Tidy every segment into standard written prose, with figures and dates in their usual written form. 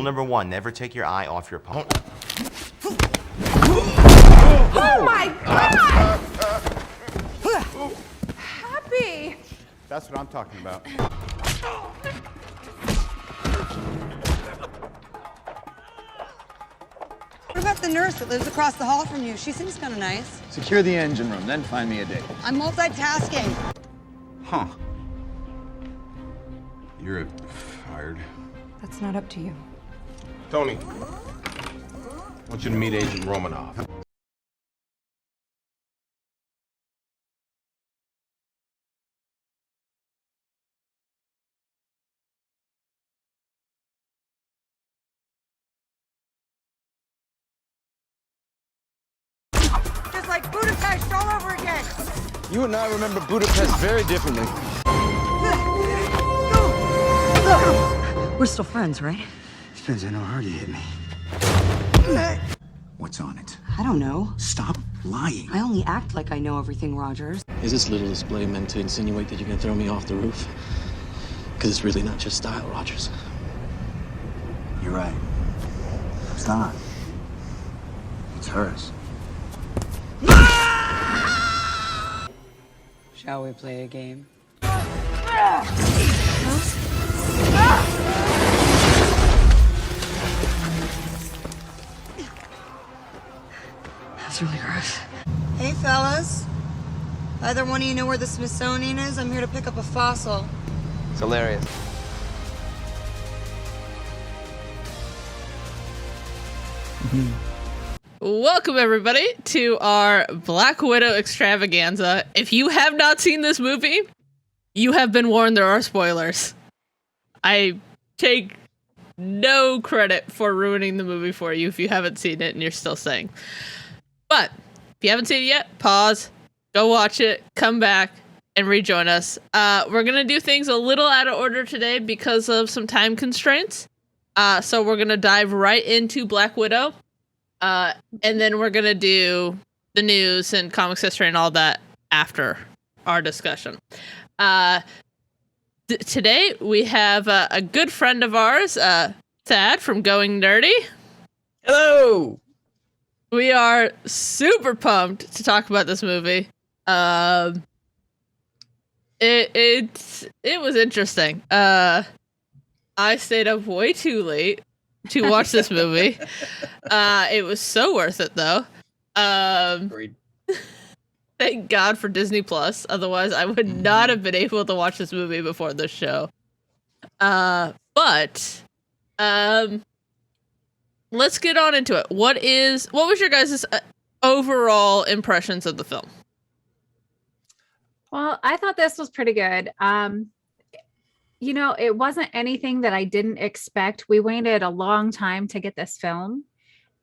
number one, never take your eye off your opponent. Oh my God! Happy! That's what I'm talking about. What about the nurse that lives across the hall from you? She seems kind of nice. Secure the engine room, then find me a date. I'm multitasking. Huh. You're fired. That's not up to you. Tony, I want you to meet Agent Romanov. Just like Budapest all over again. You and I remember Budapest very differently. We're still friends, right? Depends on how hard you hit me. What's on it? I don't know. Stop lying. I only act like I know everything, Rogers. Is this little display meant to insinuate that you're gonna throw me off the roof? Because it's really not just style, Rogers. You're right. It's not. It's hers. Shall we play a game? That's really gross. Hey, fellas. Either one of you know where the Smithsonian is? I'm here to pick up a fossil. It's hilarious. Welcome, everybody, to our Black Widow extravaganza. If you have not seen this movie, you have been warned there are spoilers. I take no credit for ruining the movie for you if you haven't seen it and you're still saying. But if you haven't seen it yet, pause, go watch it, come back, and rejoin us. We're going to do things a little out of order today because of some time constraints. So we're going to dive right into Black Widow. And then we're going to do the news and comics history and all that after our discussion. Today we have a good friend of ours, Thad from Going Nerdy. Hello! We are super pumped to talk about this movie. It was interesting. I stayed up way too late to watch this movie. It was so worth it, though. Agreed. Thank God for Disney Plus. Otherwise, I would not have been able to watch this movie before this show. But let's get on into it. What was your guys' overall impressions of the film? Well, I thought this was pretty good. It wasn't anything that I didn't expect. We waited a long time to get this film,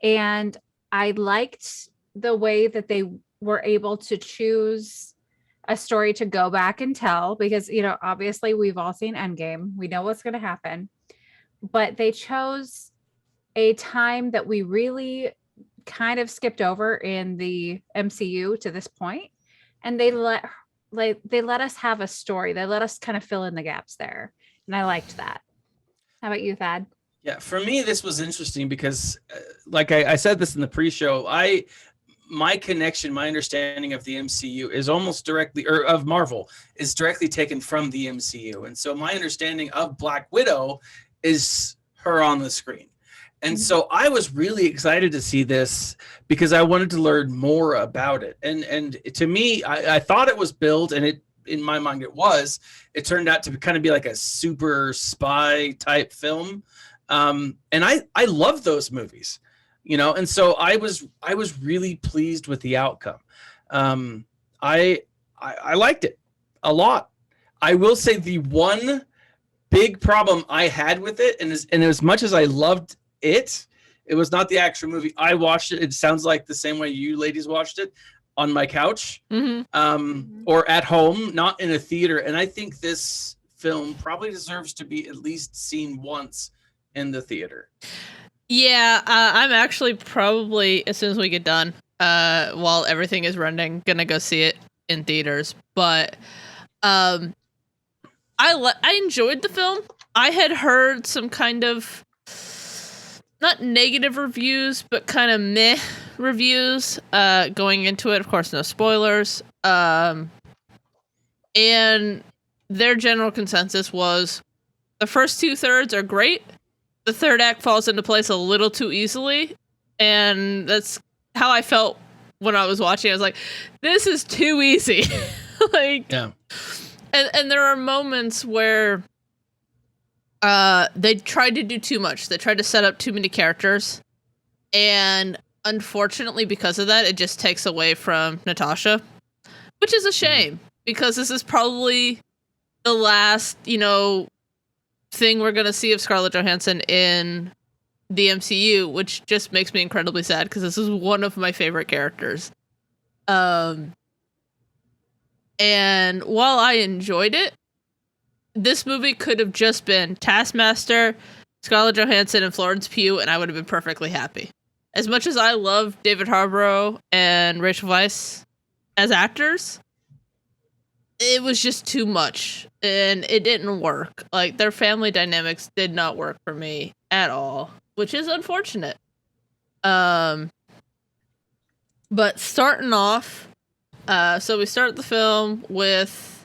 and I liked the way that they were able to choose a story to go back and tell, because, obviously we've all seen Endgame. We know what's going to happen, but they chose a time that we really kind of skipped over in the MCU to this point, and they let us have a story. They let us kind of fill in the gaps there. And I liked that. How about you, Thad? Yeah, for me, this was interesting because, like I said this in the pre-show, my connection, my understanding of the MCU is almost directly, or of Marvel, is directly taken from the MCU. And so my understanding of Black Widow is her on the screen. And so I was really excited to see this because I wanted to learn more about it. And to me, I thought it was billed, and in my mind it turned out to kind of be like a super spy type film. And I love those movies, and so I was really pleased with the outcome. I liked it a lot. I will say the one big problem I had with it, and as much as I loved it was not the actual movie. I watched it. It sounds like the same way you ladies watched it, on my couch, or at home, not in a theater. And I think this film probably deserves to be at least seen once in the theater. Yeah, I'm actually probably, as soon as we get done, while everything is running, gonna go see it in theaters. But I enjoyed the film. I had heard some kind of not negative reviews, but kind of meh reviews going into it. Of course, no spoilers. And their general consensus was the first 2/3 are great. The third act falls into place a little too easily. And that's how I felt when I was watching. I was like, this is too easy. Like, Yeah. And there are moments where they tried to do too much. They tried to set up too many characters. And unfortunately, because of that, it just takes away from Natasha, which is a shame because this is probably the last, thing we're going to see of Scarlett Johansson in the MCU, which just makes me incredibly sad because this is one of my favorite characters. And while I enjoyed it, this movie could have just been Taskmaster, Scarlett Johansson, and Florence Pugh, and I would have been perfectly happy. As much as I love David Harbour and Rachel Weisz as actors, it was just too much, and it didn't work. Like, their family dynamics did not work for me at all, which is unfortunate. But starting off, so we start the film with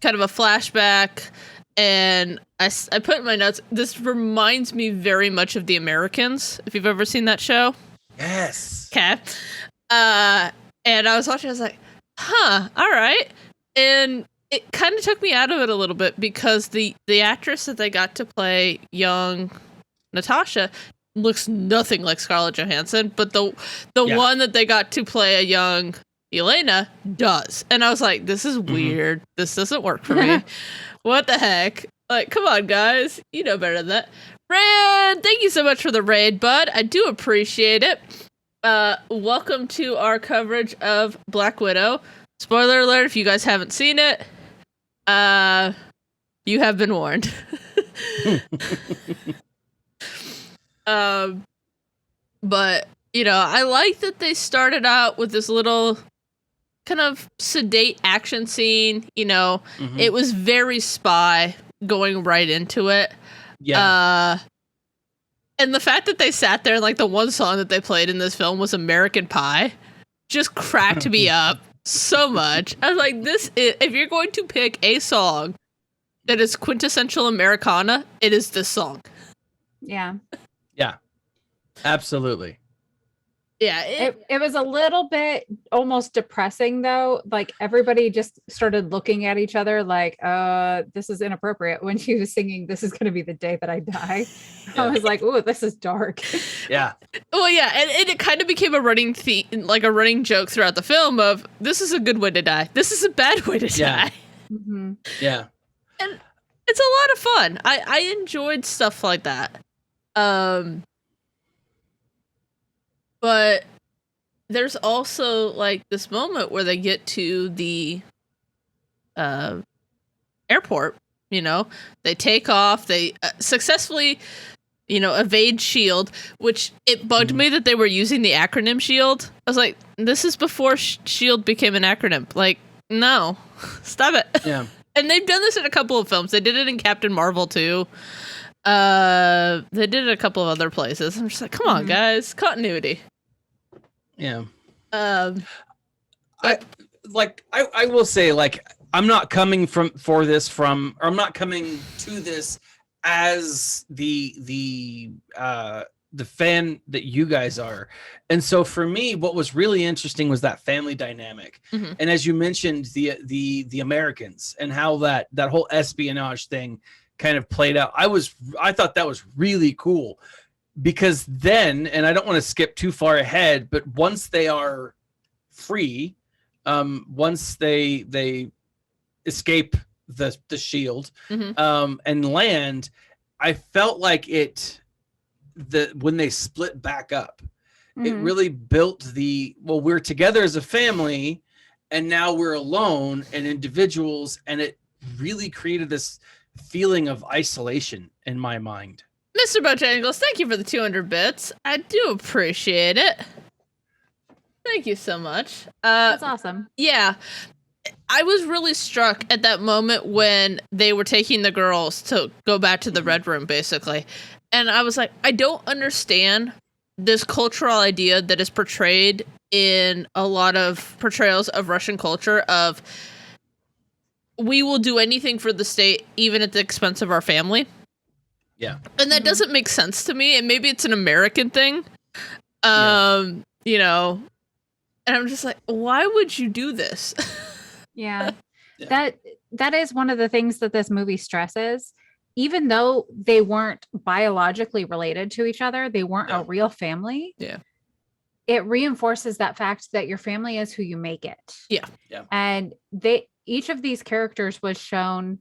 kind of a flashback, and I put in my notes, this reminds me very much of The Americans, if you've ever seen that show. Yes. Okay. And I was watching, I was like, all right. And it kind of took me out of it a little bit because the actress that they got to play young Natasha looks nothing like Scarlett Johansson, but the one that they got to play a young Elena does. And I was like, this is weird. This doesn't work for me. What the heck? Like, come on, guys. You know better than that. Rand, thank you so much for the raid, bud. I do appreciate it. Welcome to our coverage of Black Widow. Spoiler alert, if you guys haven't seen it, you have been warned. But, I like that they started out with this little kind of sedate action scene. It was very spy going right into it. Yeah. And the fact that they sat there and like the one song that they played in this film was American Pie just cracked me up so much. I was like, if you're going to pick a song that is quintessential Americana, it is this song. Yeah. Yeah. Absolutely. Yeah. It was a little bit almost depressing though. Like everybody just started looking at each other like, this is inappropriate. When she was singing, "This is going to be the day that I die." Yeah. I was like, ooh, this is dark. Yeah. Well, yeah. And it kind of became a running theme, like a running joke throughout the film of, this is a good way to die. This is a bad way to die. Mm-hmm. Yeah. And it's a lot of fun. I enjoyed stuff like that. But there's also like this moment where they get to the airport, they take off, they successfully, evade SHIELD, which it bugged me that they were using the acronym SHIELD. I was like, this is before SHIELD became an acronym. Like, no, stop it. Yeah. And they've done this in a couple of films. They did it in Captain Marvel too. They did it a couple of other places. I'm just like, come on, guys, continuity. Yeah. Um, I will say, like, I'm not coming to this as the fan that you guys are. And so for me, what was really interesting was that family dynamic. And as you mentioned, the Americans and how that whole espionage thing kind of played out. I thought that was really cool. Because then, and I don't want to skip too far ahead, but once they are free, once they escape the SHIELD and land, I felt like when they split back up, it really built we're together as a family, and now we're alone and individuals, and it really created this feeling of isolation in my mind. Mr. Bojangles, thank you for the 200 bits. I do appreciate it. Thank you so much. That's awesome. Yeah. I was really struck at that moment when they were taking the girls to go back to the Red Room, basically. and I was like, I don't understand this cultural idea that is portrayed in a lot of portrayals of Russian culture of we will do anything for the state, even at the expense of our family. Yeah. And that doesn't make sense to me. And maybe it's an American thing. You know, and I'm just like, why would you do this? Yeah. Yeah. That is one of the things that this movie stresses. Even though they weren't biologically related to each other, they weren't a real family. Yeah. It reinforces that fact that your family is who you make it. Yeah. Yeah. And each of these characters was shown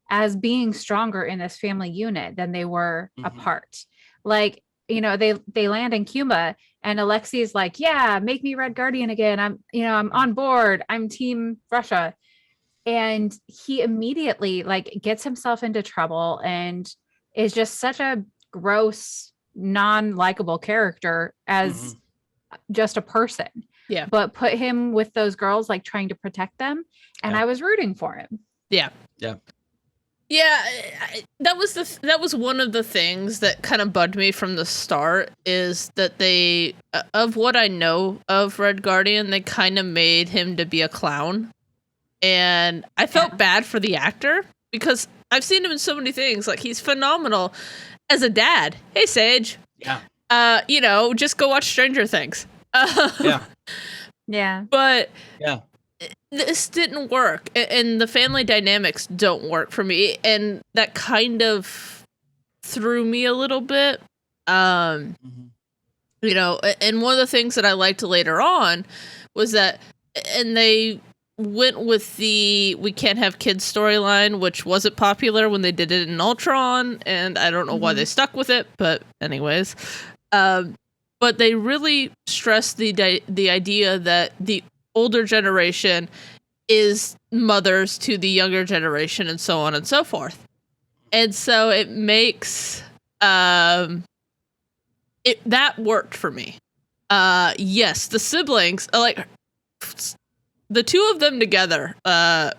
as being stronger in this family unit than they were apart. Like, you know, they land in Cuba and Alexi's like, yeah, make me Red Guardian again. I'm on board. I'm team Russia. And he immediately like gets himself into trouble and is just such a gross, non-likable character as just a person. Yeah. But put him with those girls like trying to protect them. And I was rooting for him. Yeah. Yeah. Yeah, that was one of the things that kind of bugged me from the start is that they, of what I know of Red Guardian, they kind of made him to be a clown. And I felt bad for the actor because I've seen him in so many things. Like, he's phenomenal as a dad. Hey, Sage. Yeah. You know, just go watch Stranger Things. Yeah. Yeah. But Yeah. this didn't work, and the family dynamics don't work for me, and that kind of threw me a little bit. You know, and one of the things that I liked later on was that, and they went with the we can't have kids storyline, which wasn't popular when they did it in Ultron, and I don't know why they stuck with it, but anyways. But they really stressed the idea that the older generation is mothers to the younger generation and so on and so forth. And so it makes that worked for me. Yes, the siblings, like the two of them together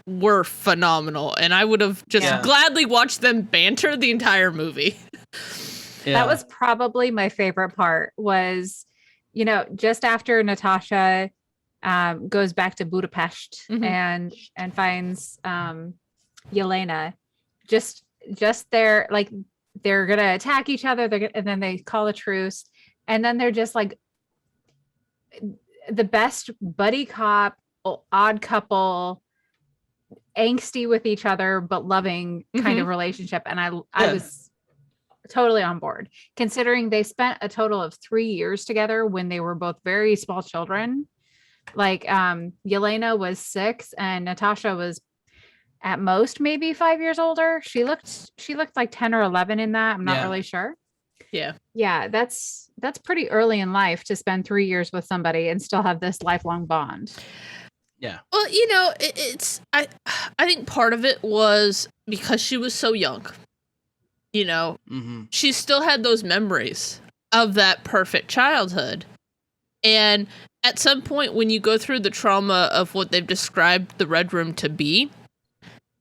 were phenomenal, and I would have just gladly watched them banter the entire movie. That was probably my favorite part was, you know, just after Natasha goes back to Budapest and finds Yelena, just they're like, they're going to attack each other. And then they call a truce. And then they're just like the best buddy cop, odd couple, angsty with each other, but loving kind of relationship. And I was totally on board, considering they spent a total of 3 years together when they were both very small children. Like Yelena was 6 and Natasha was at most maybe 5 years older. She looked like 10 or 11 in that. I'm not really sure. Yeah, that's pretty early in life to spend 3 years with somebody and still have this lifelong bond. Yeah. Well, you know, I think part of it was because she was so young. You know, she still had those memories of that perfect childhood. And at some point, when you go through the trauma of what they've described the Red Room to be,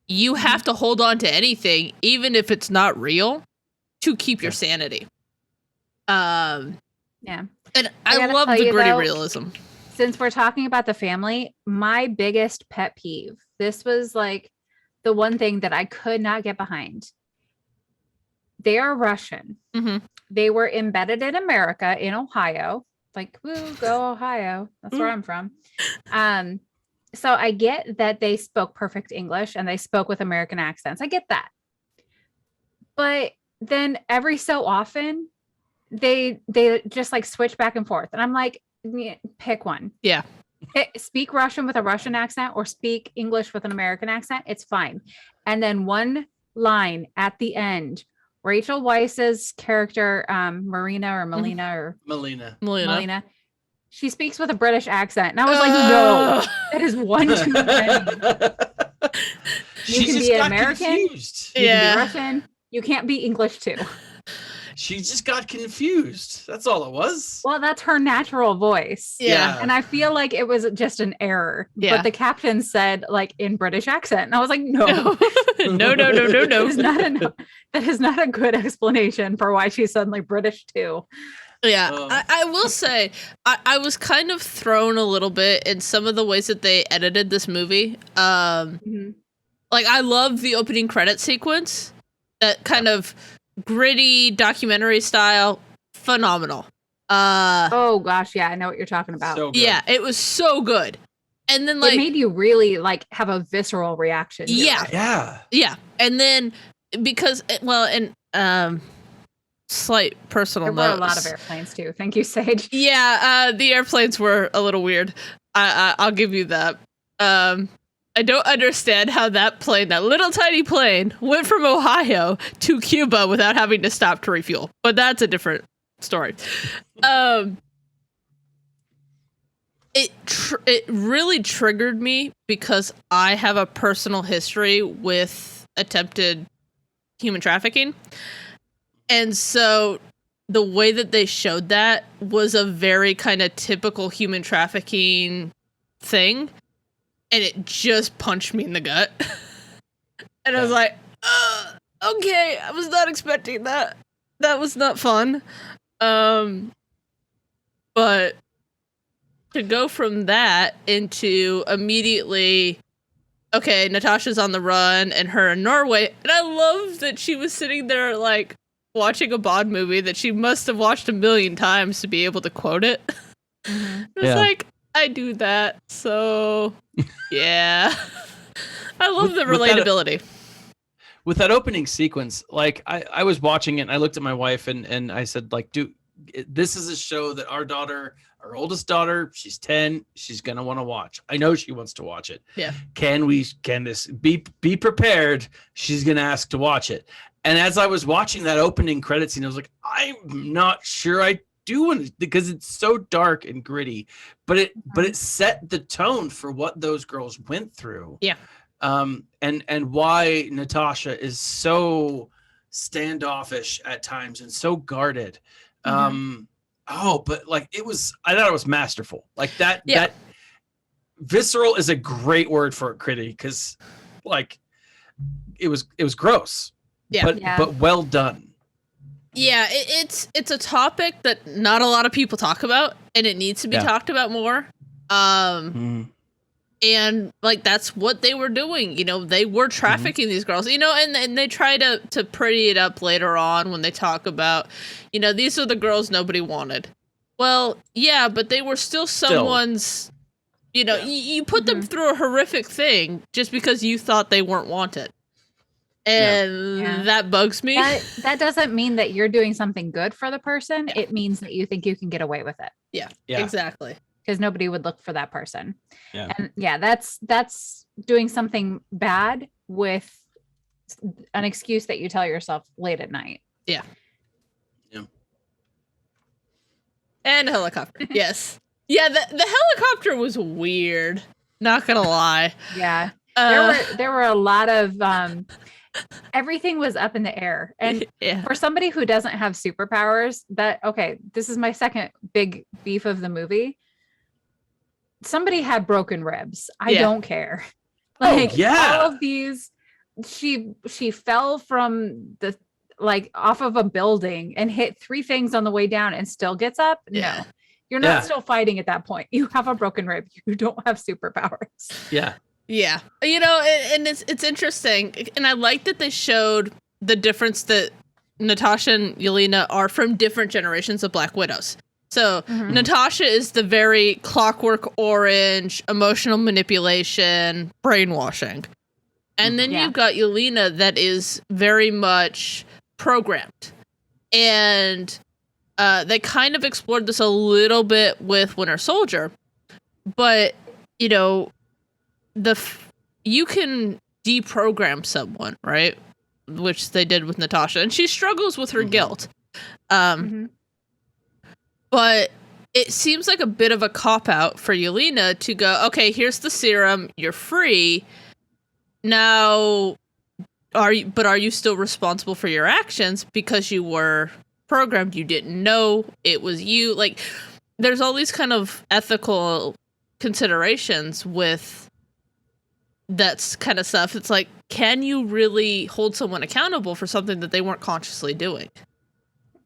you have to hold on to anything, even if it's not real, to keep your sanity. Yeah. And I love the gritty realism. Since we're talking about the family, my biggest pet peeve, this was like the one thing that I could not get behind. They are Russian. They were embedded in America, in Ohio. Like, woo, go Ohio. That's where I'm from. So I get that they spoke perfect English and they spoke with American accents. I get that. But then every so often, they just like switch back and forth. And I'm like, pick one. Yeah. Speak Russian with a Russian accent or speak English with an American accent. It's fine. And then one line at the end, Rachel Weisz's character, Melina, she speaks with a British accent. And I was like, no, that is one too many. You can be American, you can be Russian, you can't be English too. She just got confused. That's all it was. Well, that's her natural voice. Yeah. And I feel like it was just an error. Yeah. But the captain said like in British accent. And I was like, no. No. That is not that is not a good explanation for why she's suddenly British too. Yeah, I will say I was kind of thrown a little bit in some of the ways that they edited this movie. Like I love the opening credit sequence, that kind of gritty documentary style, phenomenal. Oh gosh, yeah, I know what you're talking about. So good. Yeah, it was so good. And then like it made you really like have a visceral reaction. To yeah, it. yeah, and then because slight personal There note. were a lot of airplanes too. Thank you, Sage. Yeah, the airplanes were a little weird. I'll give you that. I don't understand how that plane, that little tiny plane, went from Ohio to Cuba without having to stop to refuel. But that's a different story. It really triggered me because I have a personal history with attempted human trafficking. And so the way that they showed that was a very kind of typical human trafficking thing. And it just punched me in the gut. And I was like, okay, I was not expecting that. That was not fun. But to go from that into immediately, okay, Natasha's on the run and her in Norway. And I love that she was sitting there like, watching a Bond movie that she must have watched 1 million times to be able to quote it. It's like, I do that, so yeah. I love the relatability. With that opening sequence, like I was watching it and I looked at my wife and I said, like, dude, this is a show that our daughter, our oldest daughter, she's 10, she's gonna want to watch. I know she wants to watch it. Yeah. Can this be prepared? She's gonna ask to watch it. And as I was watching that opening credit scene, I was like, I'm not sure I do want to, because it's so dark and gritty, but it set the tone for what those girls went through. Yeah. And why Natasha is so standoffish at times and so guarded. But like I thought it was masterful. Like that. Yeah. That visceral is a great word for it, Critty, because like it was gross. Yeah. But well done. Yeah, it's a topic that not a lot of people talk about, and it needs to be talked about more. And like that's what they were doing. You know, they were trafficking these girls. You know, and they try to pretty it up later on when they talk about, you know, these are the girls nobody wanted. Well, yeah, but they were still someone's. You know, you put them through a horrific thing just because you thought they weren't wanted. And that bugs me. That doesn't mean that you're doing something good for the person. It means that you think you can get away with it. Yeah. Exactly. Because nobody would look for that person. Yeah. And that's doing something bad with an excuse that you tell yourself late at night. Yeah. And a helicopter. Yes. Yeah, the helicopter was weird. Not gonna lie. Yeah. There were a lot of everything was up in the air. And for somebody who doesn't have superpowers, this is my second big beef of the movie. Somebody had broken ribs. I don't care. Like all of these, she fell from the off of a building and hit 3 things on the way down and still gets up. No. You're not still fighting at that point. You have a broken rib. You don't have superpowers. Yeah. Yeah. You know, and it's interesting. And I like that they showed the difference that Natasha and Yelena are from different generations of Black Widows. So Natasha is the very Clockwork Orange, emotional manipulation, brainwashing. And then you've got Yelena that is very much programmed. And they kind of explored this a little bit with Winter Soldier. But, you know, you can deprogram someone, right? Which they did with Natasha, and she struggles with her guilt. But it seems like a bit of a cop-out for Yelena to go, okay, here's the serum, you're free. Now, are you still responsible for your actions because you were programmed. You didn't know it was you. Like, there's all these kind of ethical considerations with that kind of stuff. It's like, can you really hold someone accountable for something that they weren't consciously doing?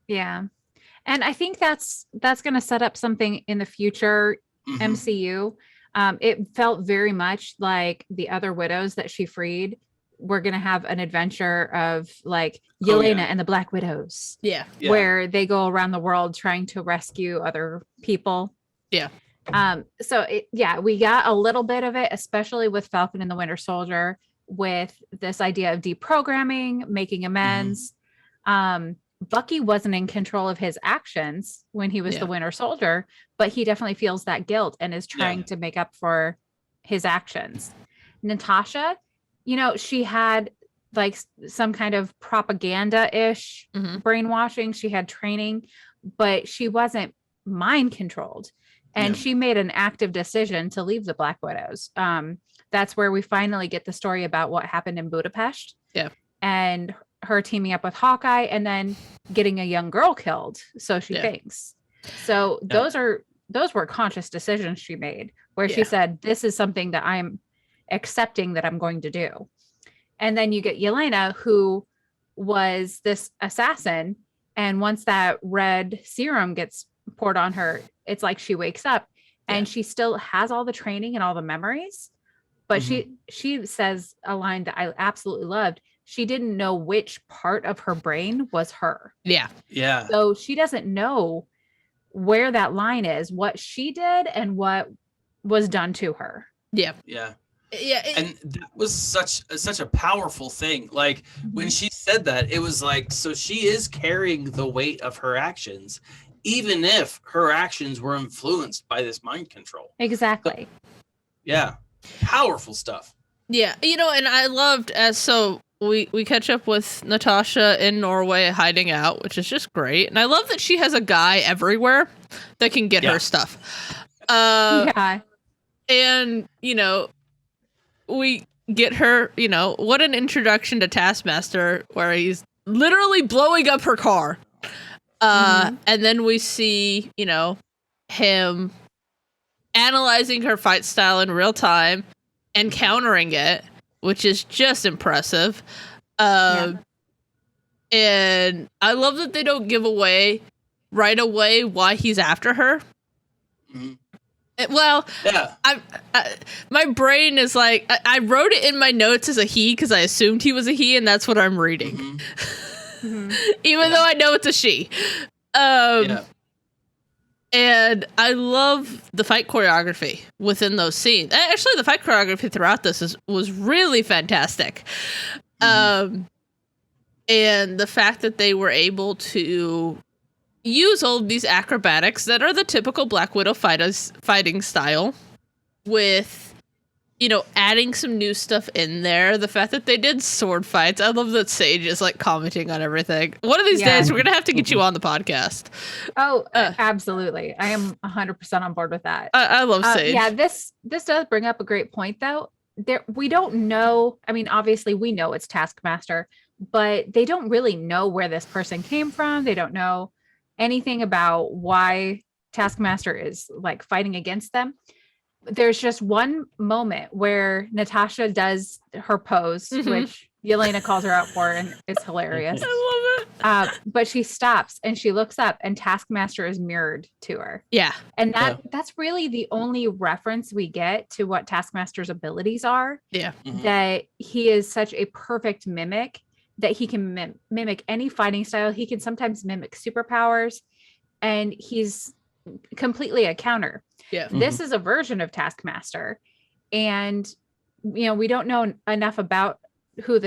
Yeah. And I think that's going to set up something in the future MCU. It felt very much like the other widows that she freed were going to have an adventure of like Yelena and the Black Widows. Yeah. Where they go around the world trying to rescue other people. Yeah. So we got a little bit of it, especially with Falcon and the Winter Soldier, with this idea of deprogramming, making amends. Bucky wasn't in control of his actions when he was the Winter Soldier, but he definitely feels that guilt and is trying to make up for his actions. Natasha, you know, she had like some kind of propaganda-ish brainwashing. She had training, but she wasn't mind controlled. And she made an active decision to leave the Black Widows. That's where we finally get the story about what happened in Budapest. Yeah. And her teaming up with Hawkeye and then getting a young girl killed. So she thinks. So those were conscious decisions she made where she said, this is something that I'm accepting that I'm going to do. And then you get Yelena, who was this assassin. And once that red serum gets poured on her, it's like she wakes up and she still has all the training and all the memories. But she says a line that I absolutely loved. She didn't know which part of her brain was her. Yeah. Yeah. So she doesn't know where that line is, what she did and what was done to her. Yeah. Yeah. Yeah. And that was such a powerful thing. Like when she said that, it was like, so she is carrying the weight of her actions, even if her actions were influenced by this mind control. Exactly. Yeah. Powerful stuff. Yeah. You know, and I loved we catch up with Natasha in Norway hiding out, which is just great. And I love that she has a guy everywhere that can get her stuff. And, you know, we get her, you know, what an introduction to Taskmaster where he's literally blowing up her car. And then we see, you know, him analyzing her fight style in real time and countering it, which is just impressive. And I love that they don't give away right away why he's after her. Well, my brain is like, I wrote it in my notes as a he because I assumed he was a he, and that's what I'm reading. Even though I know it's a she. And I love the fight choreography within those scenes. Actually, the fight choreography throughout this was really fantastic. And the fact that they were able to use all of these acrobatics that are the typical Black Widow fighting style with, you know, adding some new stuff in there. The fact that they did sword fights. I love that Sage is like commenting on everything. One of these days, we're going to have to get you on the podcast. Oh, absolutely. I am 100% on board with that. I love Sage. Yeah, this does bring up a great point, though. We don't know. I mean, obviously, we know it's Taskmaster, but they don't really know where this person came from. They don't know anything about why Taskmaster is like fighting against them. There's just one moment where Natasha does her pose, which Yelena calls her out for, and it's hilarious. I love it. But she stops and she looks up, and Taskmaster is mirrored to her. Yeah. And that's really the only reference we get to what Taskmaster's abilities are. Yeah. That he is such a perfect mimic that he can mimic any fighting style. He can sometimes mimic superpowers, and he's completely a counter. Yeah. This is a version of Taskmaster, and you know, we don't know enough about who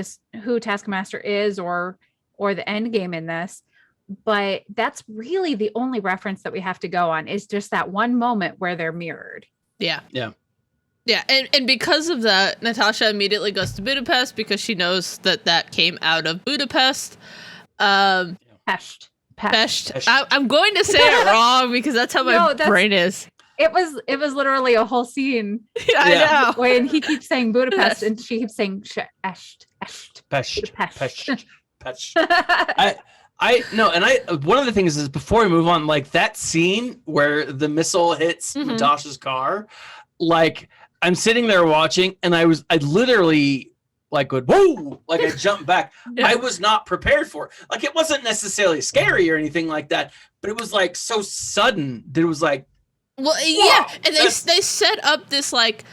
Taskmaster is or the end game in this, but that's really the only reference that we have to go on is just that one moment where they're mirrored. Yeah. And because of that, Natasha immediately goes to Budapest because she knows that came out of Budapest. Pest. I'm going to say it wrong because that's how my brain is. It was literally a whole scene. Yeah, I know. When he keeps saying Budapest and she keeps saying Pest. One of the things is before we move on, like that scene where the missile hits Natasha's car, like I'm sitting there watching, and I literally like would whoa, like I jumped back. Yeah. I was not prepared for it. Like it wasn't necessarily scary or anything like that, but it was like so sudden that it was like, well, yeah, and they set up this like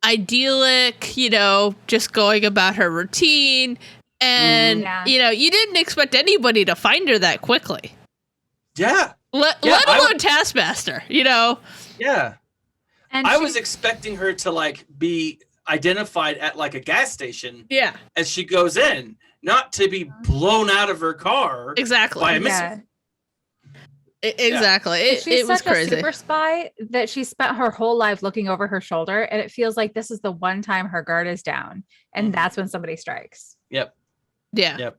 idyllic, you know, just going about her routine, and you know, you didn't expect anybody to find her that quickly. Yeah. Let alone Taskmaster, you know. Yeah. And I was expecting her to like be identified at like a gas station. Yeah. As she goes in, not to be blown out of her car. Exactly. By a missile. Exactly. She's It was such crazy. a super spy that she spent her whole life looking over her shoulder, and it feels like this is the one time her guard is down, and that's when somebody strikes. Yep. Yeah. Yep.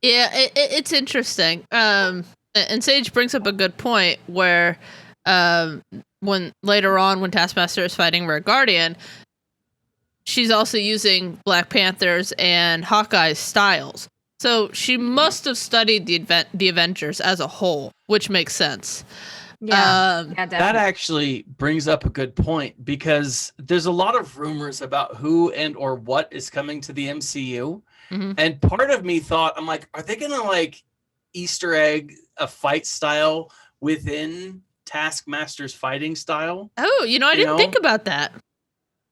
Yeah, it's interesting. And Sage brings up a good point where when later on when Taskmaster is fighting Red Guardian, she's also using Black Panther's and Hawkeye's styles. So she must have studied the Avengers as a whole, which makes sense. Yeah, that actually brings up a good point, because there's a lot of rumors about who and or what is coming to the MCU. And part of me thought, I'm like, are they gonna like Easter egg a fight style within Taskmaster's fighting style? Oh, you know, I didn't think about that.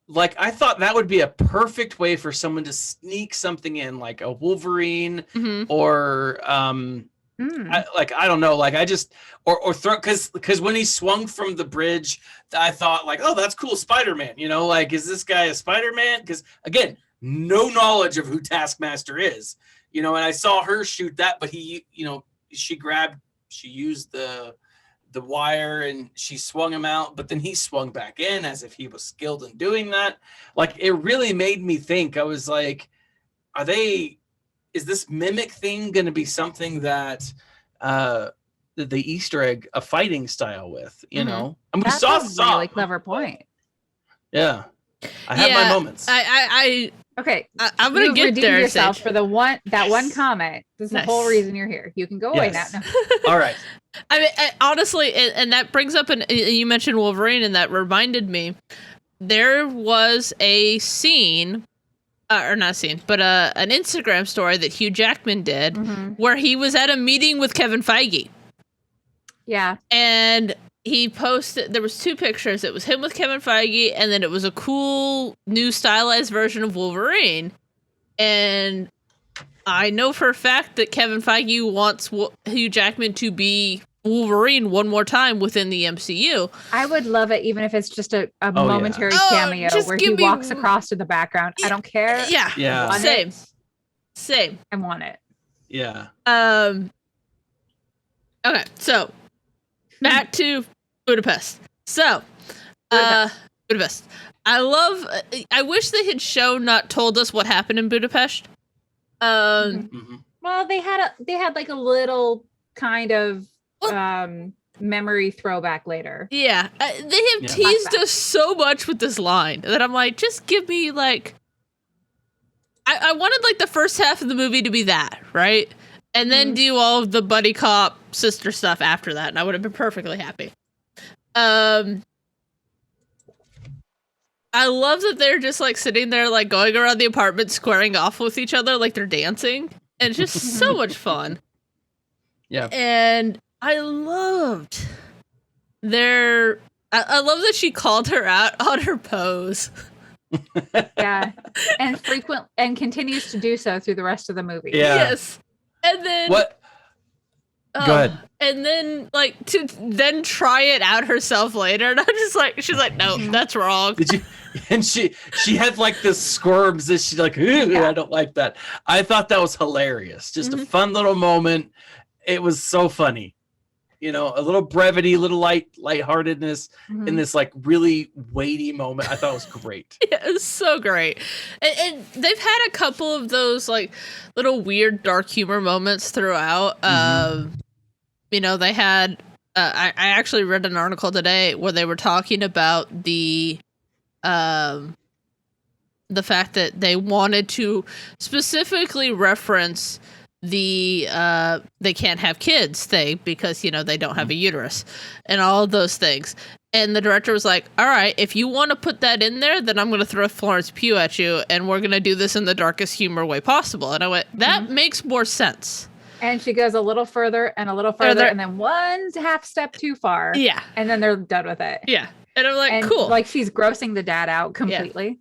Like, I thought that would be a perfect way for someone to sneak something in, like a Wolverine or I don't know, like I just or throw, because when he swung from the bridge, I thought like, oh, that's cool, Spider-Man, you know, like, is this guy a Spider-Man? Because again, no knowledge of who Taskmaster is, you know, and I saw her shoot that, but he, you know, she used the wire and she swung him out, but then he swung back in as if he was skilled in doing that. Like, it really made me think. I was like, is this mimic thing going to be something that the Easter egg a fighting style with, you know? And we That's saw a really clever point. Yeah. I have my moments. Okay, I'm gonna You've get redeemed there, yourself Sage. for one comment. This is the whole reason you're here. You can go away now. No. All right. I mean, honestly, and that brings up you mentioned Wolverine, and that reminded me, there was a scene, or not a scene, but an Instagram story that Hugh Jackman did where he was at a meeting with Kevin Feige. Yeah. And he posted, there was two pictures. It was him with Kevin Feige, and then it was a cool new stylized version of Wolverine. And I know for a fact that Kevin Feige wants Hugh Jackman to be Wolverine one more time within the MCU. I would love it, even if it's just a momentary cameo where he walks across to the background. I don't care. Yeah. Same. I want it. Yeah. Okay, so back to Budapest. So, Budapest. I wish they had not told us what happened in Budapest. Well, they had like a little kind of memory throwback later. Yeah, they have teased us so much with this line that I'm like, just give me like. I wanted like the first half of the movie to be that, right? And then do all of the buddy cop sister stuff after that, and I would have been perfectly happy. I love that they're just like sitting there, like going around the apartment, squaring off with each other, like they're dancing, and it's just so much fun. Yeah, and I loved I love that she called her out on her pose. Yeah, and continues to do so through the rest of the movie. Yeah. Yes. And then what? Go ahead. And then like to then try it out herself later, and I'm just like, she's like, no, that's wrong. Did you? And she had like this squirms that she's like, I don't like that. I thought that was hilarious. Just a fun little moment. It was so funny. You know, a little brevity, a little lightheartedness in this like really weighty moment. I thought it was great. Yeah, it was so great. And they've had a couple of those like little weird dark humor moments throughout. You know, they had I actually read an article today where they were talking about the fact that they wanted to specifically reference they can't have kids thing because they don't have a uterus and all of those things. And the director was like, all right, if you want to put that in there, then I'm going to throw Florence Pugh at you, and we're going to do this in the darkest humor way possible. And I went, that makes more sense. And she goes a little further and a little further, and then one half step too far. Yeah. And then they're done with it. Yeah. And I'm like, And, cool. Like, she's grossing the dad out completely.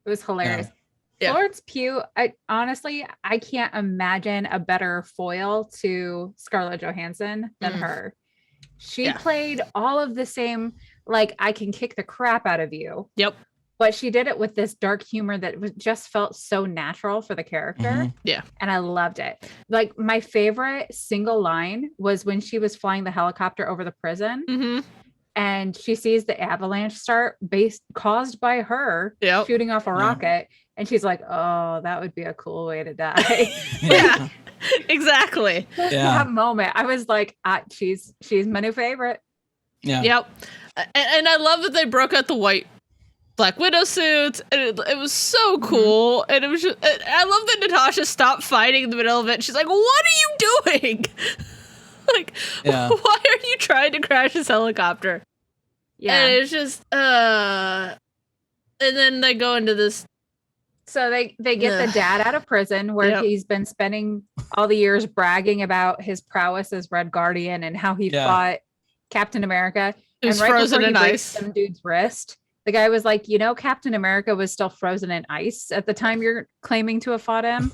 It was hilarious. Yeah. Florence Pugh, honestly, I can't imagine a better foil to Scarlett Johansson than her. She played all of the same, like, I can kick the crap out of you. Yep. But she did it with this dark humor that just felt so natural for the character. Yeah. And I loved it. Like, my favorite single line was when she was flying the helicopter over the prison. And she sees the avalanche start caused by her shooting off a rocket. And she's like, oh, that would be a cool way to die. Yeah, exactly. That moment, I was like, she's my new favorite. Yeah. Yep. And I love that they broke out the white Black Widow suits. And it was so cool. And it was just, I love that Natasha stopped fighting in the middle of it. She's like, what are you doing? Like, why are you trying to crash this helicopter? Yeah. And it's just, and then they go into this. So they get the dad out of prison where he's been spending all the years bragging about his prowess as Red Guardian and how he fought Captain America. Who's and right frozen before in he breaks ice. some dude's wrist, the guy was like, Captain America was still frozen in ice at the time you're claiming to have fought him.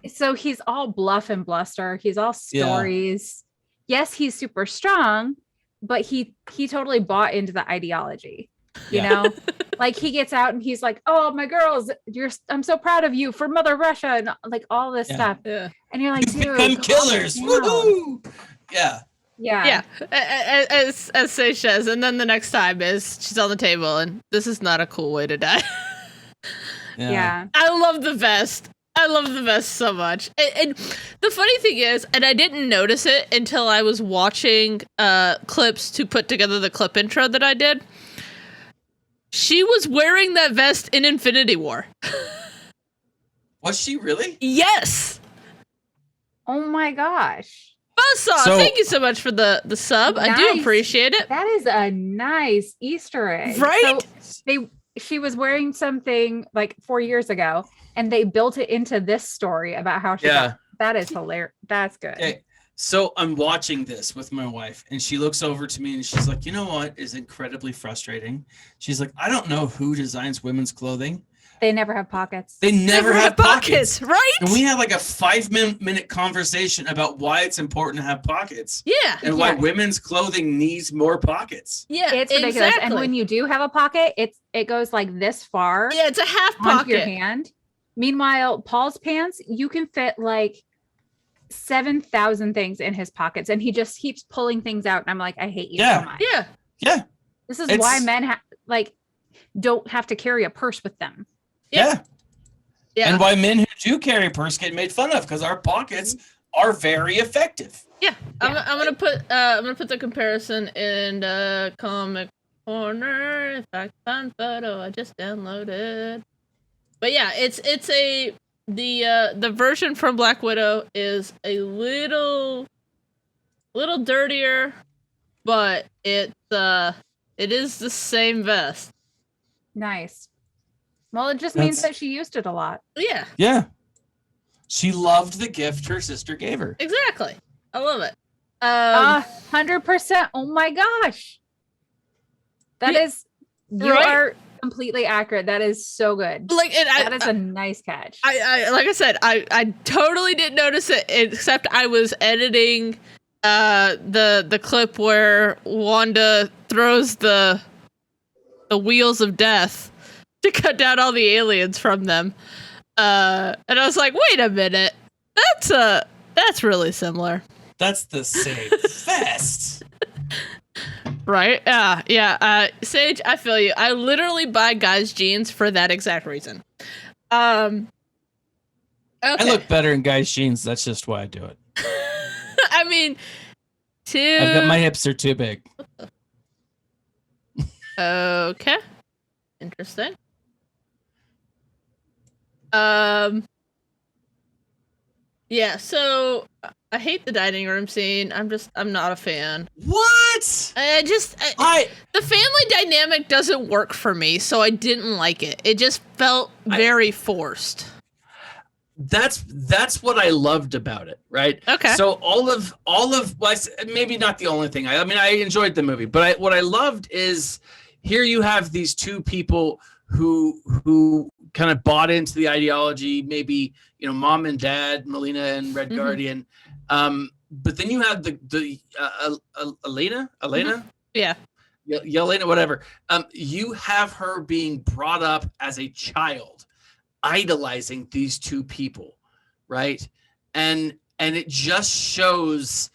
So he's all bluff and bluster. He's all stories. Yes, he's super strong, but he totally bought into the ideology. You know, like he gets out and he's like, "Oh, my girls, I'm so proud of you for Mother Russia," and like all this stuff. Yeah. And you're like, "Dude, Become killers!" Woohoo! Yeah. As Sage says, and then the next time is she's on the table, and this is not a cool way to die. Yeah. I love the vest. I love the vest so much. And the funny thing is, and I didn't notice it until I was watching clips to put together the clip intro that I did. She was wearing that vest in Infinity War. Was she really? Yes. Oh my gosh. Buzzsaw, thank you so much for the sub. I do appreciate it. That is a nice Easter egg. Right? So she was wearing something like 4 years ago, and they built it into this story about how she got. That is hilarious. That's good. Okay. So I'm watching this with my wife, and she looks over to me and she's like, you know what is incredibly frustrating? She's like, I don't know who designs women's clothing. They never have pockets. They never have pockets, right? And we had like a 5-minute conversation about why it's important to have pockets. Yeah. And why women's clothing needs more pockets. Yeah, it's ridiculous. And when you do have a pocket, it goes like this far. Yeah, it's a half onto pocket. your hand. Meanwhile, Paul's pants, you can fit like 7,000 things in his pockets, and he just keeps pulling things out. And I'm like, I hate you so much. Yeah. This is why men don't have to carry a purse with them. Yeah. And why men who do carry a purse get made fun of, because our pockets are very effective. Yeah. I'm gonna put the comparison in Comic Corner. If I can find photo, I just downloaded. But yeah, the version from Black Widow is a little dirtier, but it is the same vest. Nice. Well, it just means that she used it a lot. Yeah. Yeah. She loved the gift her sister gave her. Exactly. I love it. 100%. Oh my gosh. You are completely accurate. That is so good. That is a nice catch. I like I said, I totally didn't notice it, except I was editing the clip where Wanda throws the wheels of death to cut down all the aliens from them. And I was like, wait a minute. That's really similar. That's the same vest. Right? Yeah. Sage, I feel you. I literally buy guys' jeans for that exact reason. Okay. I look better in guys' jeans. That's just why I do it. I mean, I've got my hips are too big. Okay. Interesting. Yeah, so I hate the dining room scene. I'm not a fan. What? The family dynamic doesn't work for me, so I didn't like it. It just felt very forced. That's what I loved about it, right? Okay. So all of well, maybe not the only thing. I mean, I enjoyed the movie, but what I loved is here you have these two people who kind of bought into the ideology, maybe, you know, mom and dad, Melina and Red Guardian. But then you have the Elena, yeah, Yelena, whatever. You have her being brought up as a child, idolizing these two people, right? And it just shows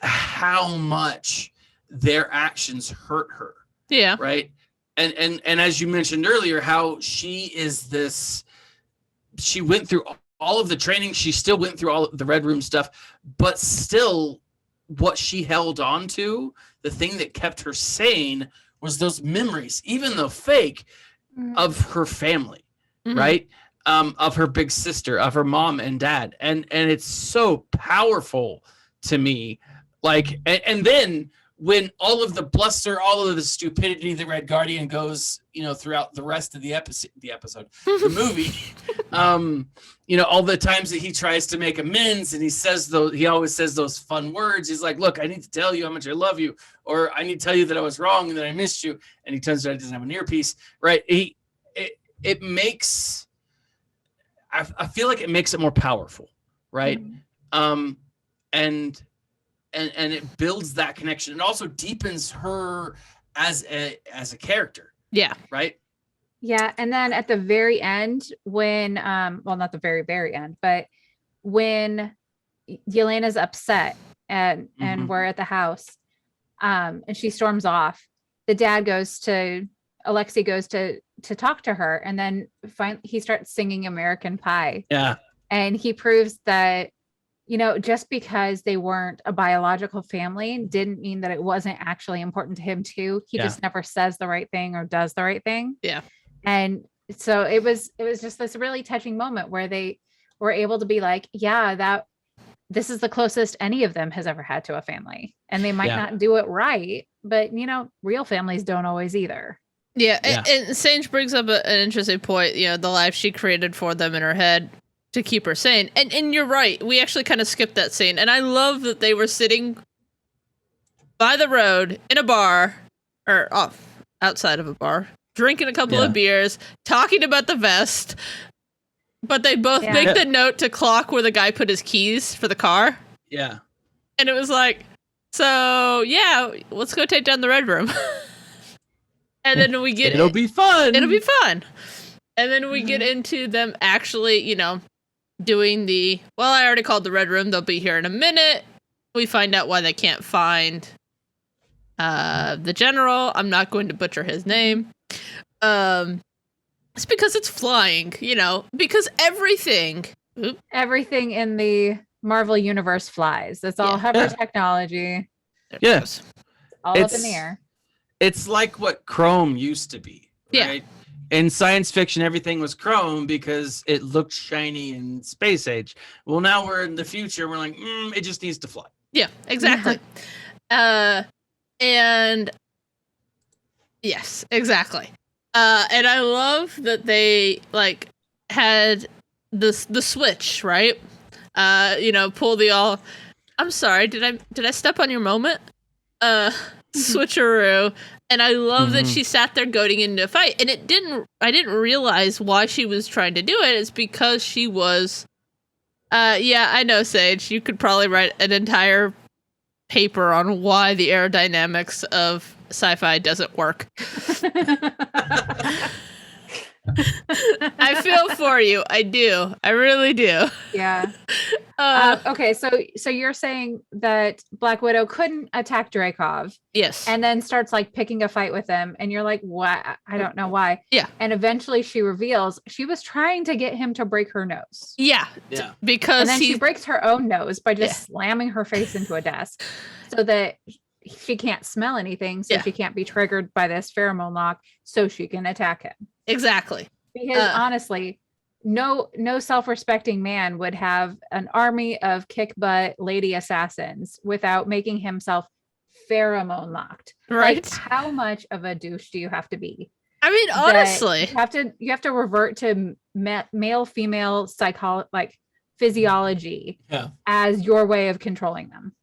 how much their actions hurt her. Yeah. Right. And as you mentioned earlier, how she went through all of the training. She still went through all of the Red Room stuff, but still what she held on to, the thing that kept her sane, was those memories, even though fake, of her family, right? Of her big sister, of her mom and dad. And it's so powerful to me. Like, and then when all of the bluster, all of the stupidity the Red Guardian goes, you know, throughout the rest of the movie, you know, all the times that he tries to make amends and he always says those fun words. He's like, look, I need to tell you how much I love you, or I need to tell you that I was wrong and that I missed you. And he turns out he doesn't have an earpiece, right? It makes, I feel like it makes it more powerful, right? And it builds that connection. It also deepens her as a character. Yeah. Right. Yeah, and then at the very end, when well, not the very, very end, but when Yelena's upset and we're at the house, and she storms off, the dad Alexei goes to talk to her, and then he starts singing American Pie. Yeah. And he proves that, you know, just because they weren't a biological family didn't mean that it wasn't actually important to him too. He just never says the right thing or does the right thing. Yeah. And so it was just this really touching moment where they were able to be like, yeah, that this is the closest any of them has ever had to a family. And they might not do it right, but, you know, real families don't always either. Yeah. And Sage brings up an interesting point, you know, the life she created for them in her head to keep her sane. And you're right. We actually kind of skipped that scene. And I love that they were sitting by the road in a bar, or outside of a bar, drinking a couple of beers, talking about the vest, but they both make the note to clock where the guy put his keys for the car. Yeah. And it was like, so yeah, let's go take down the Red Room. And then we get It'll be fun. And then we get into them actually, you know, doing I already called the Red Room. They'll be here in a minute. We find out why they can't find the general. I'm not going to butcher his name. It's because it's flying, you know, because everything in the Marvel universe flies. It's all hover technology. Yes. All up in the air. It's like what Chrome used to be. Right? In science fiction, everything was chrome because it looked shiny in space age. Well, now we're in the future. We're like, it just needs to fly. Yeah, exactly. And yes, exactly. And I love that they like had the switch, right? You know, pull the all. I'm sorry. Did I step on your moment? Switcheroo. And I love that she sat there goading into a fight. And I didn't realize why she was trying to do it. It's because she was, yeah, I know, Sage. You could probably write an entire paper on why the aerodynamics of sci-fi doesn't work. I feel for you. I do. I really do. Yeah. Okay, so you're saying that Black Widow couldn't attack Dreykov. Yes. And then starts like picking a fight with him, and you're like, what? I don't know why. Yeah. And eventually she reveals she was trying to get him to break her nose. Yeah. Because and then she breaks her own nose by just slamming her face into a desk so that she can't smell anything, so she can't be triggered by this pheromone lock, so she can attack him. Exactly. Because honestly, no self-respecting man would have an army of kick butt lady assassins without making himself pheromone locked. Right. Like, how much of a douche do you have to be? I mean, that honestly, you have to revert to male female physiology as your way of controlling them.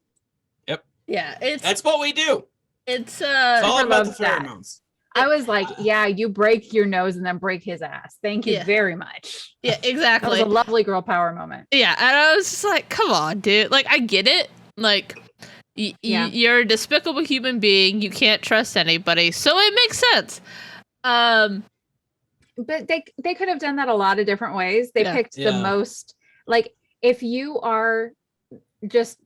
yeah, That's what we do. it's It's all I about the love that. pheromones. I was like, yeah, you break your nose and then break his ass. Thank you Yeah. very much. yeah, That exactly. was a lovely girl power moment. Yeah, and I was just like, come on, dude. Like, I get it. Like, Yeah. you're a despicable human being. You can't trust anybody, so it makes sense. But they could have done that a lot of different ways. They Yeah. picked the Yeah. most, like, if you are just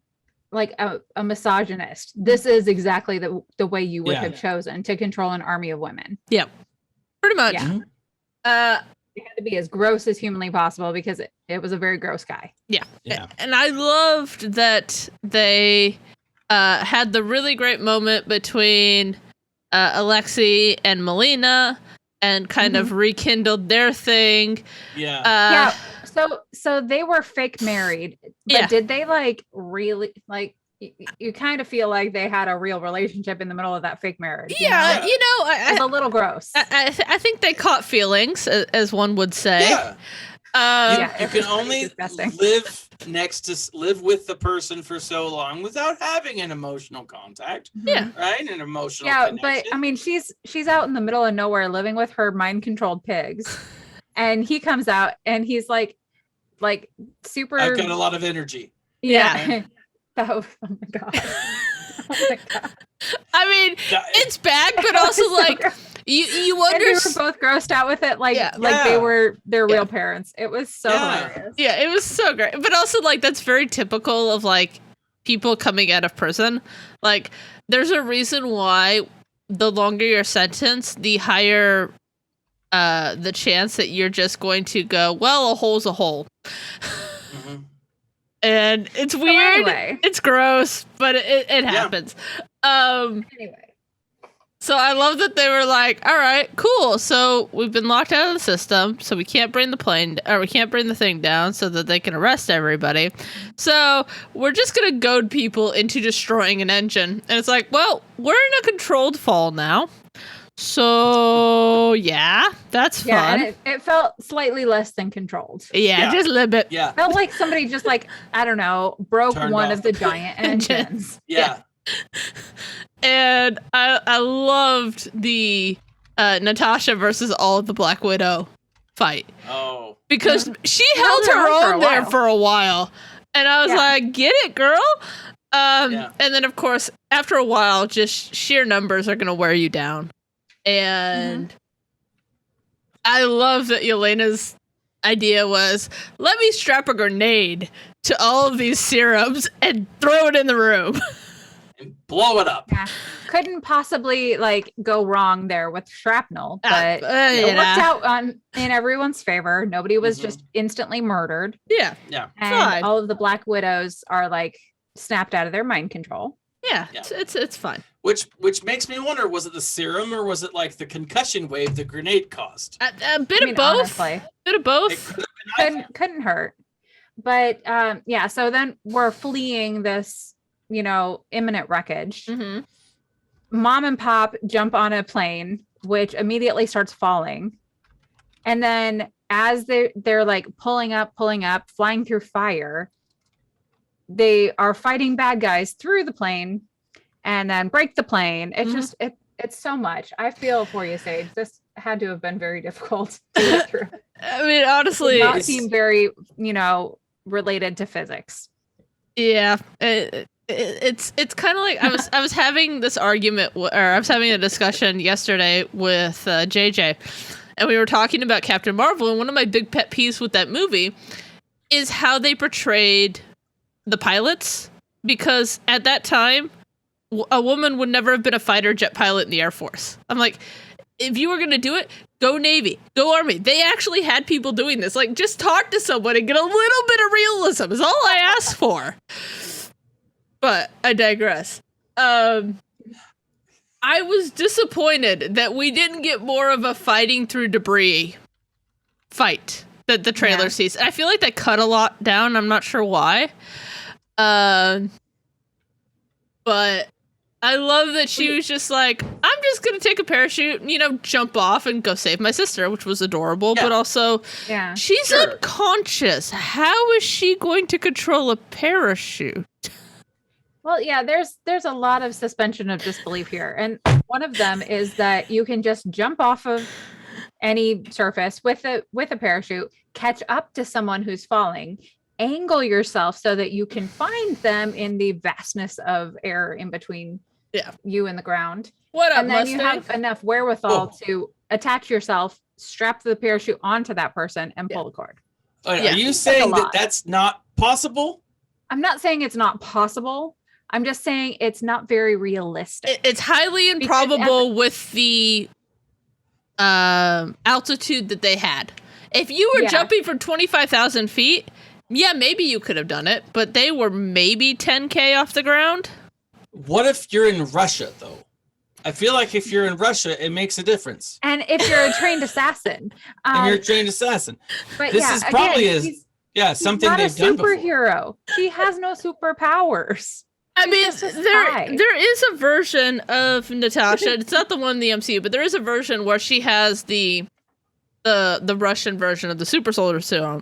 like a misogynist, this is exactly the way you would Yeah. have chosen to control an army of women. pretty much. Yeah. It had to be as gross as humanly possible because it was a very gross guy. Yeah. And I loved that they had the really great moment between Alexei and Melina and kind of rekindled their thing. Yeah. Yeah. So they were fake married, but Yeah. did they like really like you kind of feel like they had a real relationship in the middle of that fake marriage? you know? Yeah, you know, It's a little gross. I think they caught feelings, as one would say. Yeah. Yeah, You can it's only disgusting. live with the person for so long without having an emotional contact, Yeah. right? An emotional Yeah, connection. but I mean, she's out in the middle of nowhere living with her mind controlled pigs, and he comes out and he's like super. I've got a lot of energy. Yeah. Oh my god. Oh my god. I mean, Yeah, it's bad, but also like you And they were understand. both grossed out with it, like Yeah. they Yeah. were their Yeah. real parents. It was so Yeah. hilarious. Yeah, it was so great. But also like that's very typical of like people coming out of prison. Like there's a reason why the longer your sentence, the higher the chance that you're just going to go, well, a hole's a hole. Mhm. And it's So weird. anyway, It's gross, but it happens. anyway. So I love that they were like, all right, cool. So we've been locked out of the system, so we can't bring the plane or we can't bring the thing down so that they can arrest everybody. So we're just gonna goad people into destroying an engine. And it's like, well, we're in a controlled fall now. So yeah, that's Yeah, fun. and it felt slightly less than controlled. Yeah, just a little bit. Yeah. Felt like somebody just like, I don't know, broke Turned one off of the the giant engine. engines. Yeah. And I loved the Natasha versus all of the Black Widow fight. Oh. Because she held held her her own for a own there while. for a while. And I was Yeah. like, get it, girl? Yeah. And then, of course, after a while, just sheer numbers are going to wear you down. And I love that Yelena's idea was, let me strap a grenade to all of these serums and throw it in the room. And blow it up. Yeah. Couldn't possibly like go wrong there with shrapnel, but you it worked know. out in everyone's favor. Nobody was Mhm. just instantly murdered. Yeah. Yeah. And Fine. all of the Black Widows are like snapped out of their mind control. Yeah. Yeah. It's fine. Which makes me wonder, was it the serum or was it like the concussion wave the grenade caused? A bit I mean, of both. honestly, Bit of It both. could have been couldn't hurt. But yeah, so then we're fleeing this, imminent wreckage. Mm-hmm. Mom and Pop jump on a plane, which immediately starts falling. And then as they're like pulling up, flying through fire, they are fighting bad guys through the plane and then break the plane. It's just it's so much. I feel for you, Sage. This had to have been very difficult to get through. I mean, honestly, Did not seem very, related to physics. yeah. It's kind of like I was having this argument or I was having a discussion yesterday with JJ, and we were talking about Captain Marvel. And one of my big pet peeves with that movie is how they portrayed the pilots, because at that time, a woman would never have been a fighter jet pilot in the Air Force. I'm like, if you were gonna do it, go Navy, go Army. They actually had people doing this. Like, just talk to someone and get a little bit of realism is all I ask for. But I digress. I was disappointed that we didn't get more of a fighting through debris fight that the trailer Yeah. sees. And I feel like they cut a lot down. I'm not sure why. But I love that she was just like, I'm just gonna take a parachute and, you know, jump off and go save my sister, which was adorable. Yeah. But also, Yeah. she's Sure. unconscious. How is she going to control a parachute? Well, yeah, there's a lot of suspension of disbelief here. And one of them is that you can just jump off of any surface with a parachute, catch up to someone who's falling, angle yourself so that you can find them in the vastness of air in between you and the ground. What up, And then Mustang? you have enough wherewithal to attach yourself, strap the parachute onto that person, and pull the cord. Are Yeah. you That's saying a that lot. that's not possible? I'm not saying it's not possible. I'm just saying it's not very realistic. It's highly Because improbable with the altitude that they had. If you were Yeah. jumping from 25,000 feet, yeah, maybe you could have done it, but they were maybe 10K off the ground. What if you're in Russia, though? I feel like if you're in Russia, it makes a difference. And if you're a trained assassin, And you're a trained assassin. but This yeah, is probably again, she's something not a they've done before. superhero. She has no superpowers. I mean, just a there spy. there is a version of Natasha. It's not the one in the MCU, but there is a version where she has the Russian version of the super soldier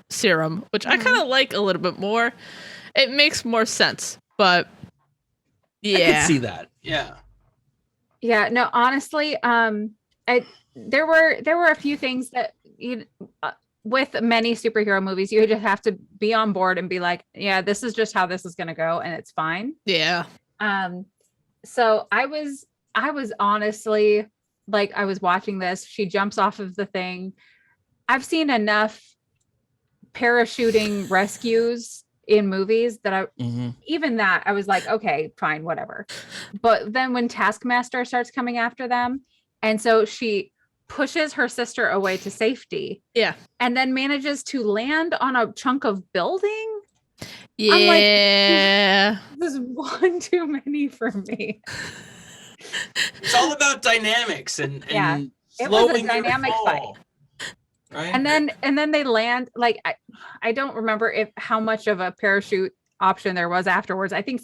serum, which I kind of like a little bit more. It makes more sense, but yeah, I can see that. Yeah. Yeah, no, honestly, there were a few things that with many superhero movies, you just have to be on board and be like, yeah, this is just how this is going to go, and it's fine. Yeah. So I was honestly like, I was watching this. She jumps off of the thing. I've seen enough parachuting rescues in movies that even that I was like, okay, fine, whatever. But then when Taskmaster starts coming after them, and so she pushes her sister away to safety. Yeah. And then manages to land on a chunk of building. Yeah. This is one too many for me. It's all about dynamics and Yeah, it was a slowing your dynamic fall, right? And then they land, like, I don't remember how much of a parachute option there was afterwards. I think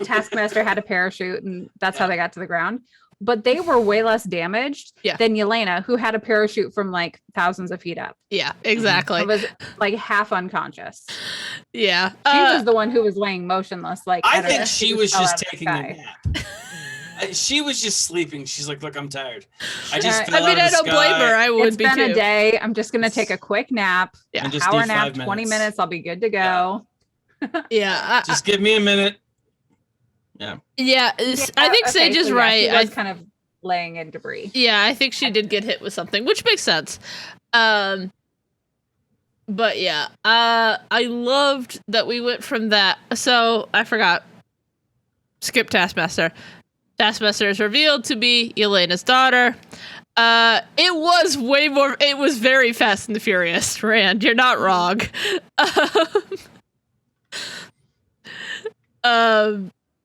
Taskmaster had a parachute, and that's how they got to the ground. But they were way less damaged than Yelena, who had a parachute from like thousands of feet up. Yeah, exactly. It was like half unconscious. Yeah. She was the one who was laying motionless. Like, I don't think know, she was fell just out of the taking a sky. nap. She was just sleeping. She's like, look, I'm tired. I just I fell mean, out I of the don't blame her. I would It's be been too. a day. I'm just gonna take a quick nap. Yeah. And just Hour need nap, 5 20 minutes. I'll be good to go. Yeah. Just give me a minute. I think Okay, Sage is so yeah, right. She was kind of laying in debris. Yeah, I think she did get hit with something, which makes sense. But yeah, I loved that we went from that. So I forgot. Skip Taskmaster. Taskmaster is revealed to be Yelena's daughter. It was way more. It was very Fast and the Furious. Rand, you're not wrong.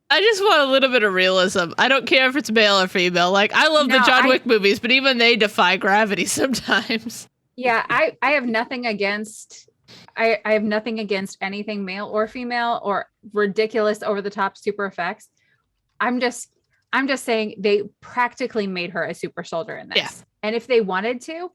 I just want a little bit of realism. I don't care if it's male or female. Like, I love the No, John Wick movies, but even they defy gravity sometimes. Yeah, I have nothing against I have nothing against anything male or female or ridiculous over the top super effects. I'm just saying they practically made her a super soldier in this. Yeah. And if they wanted to,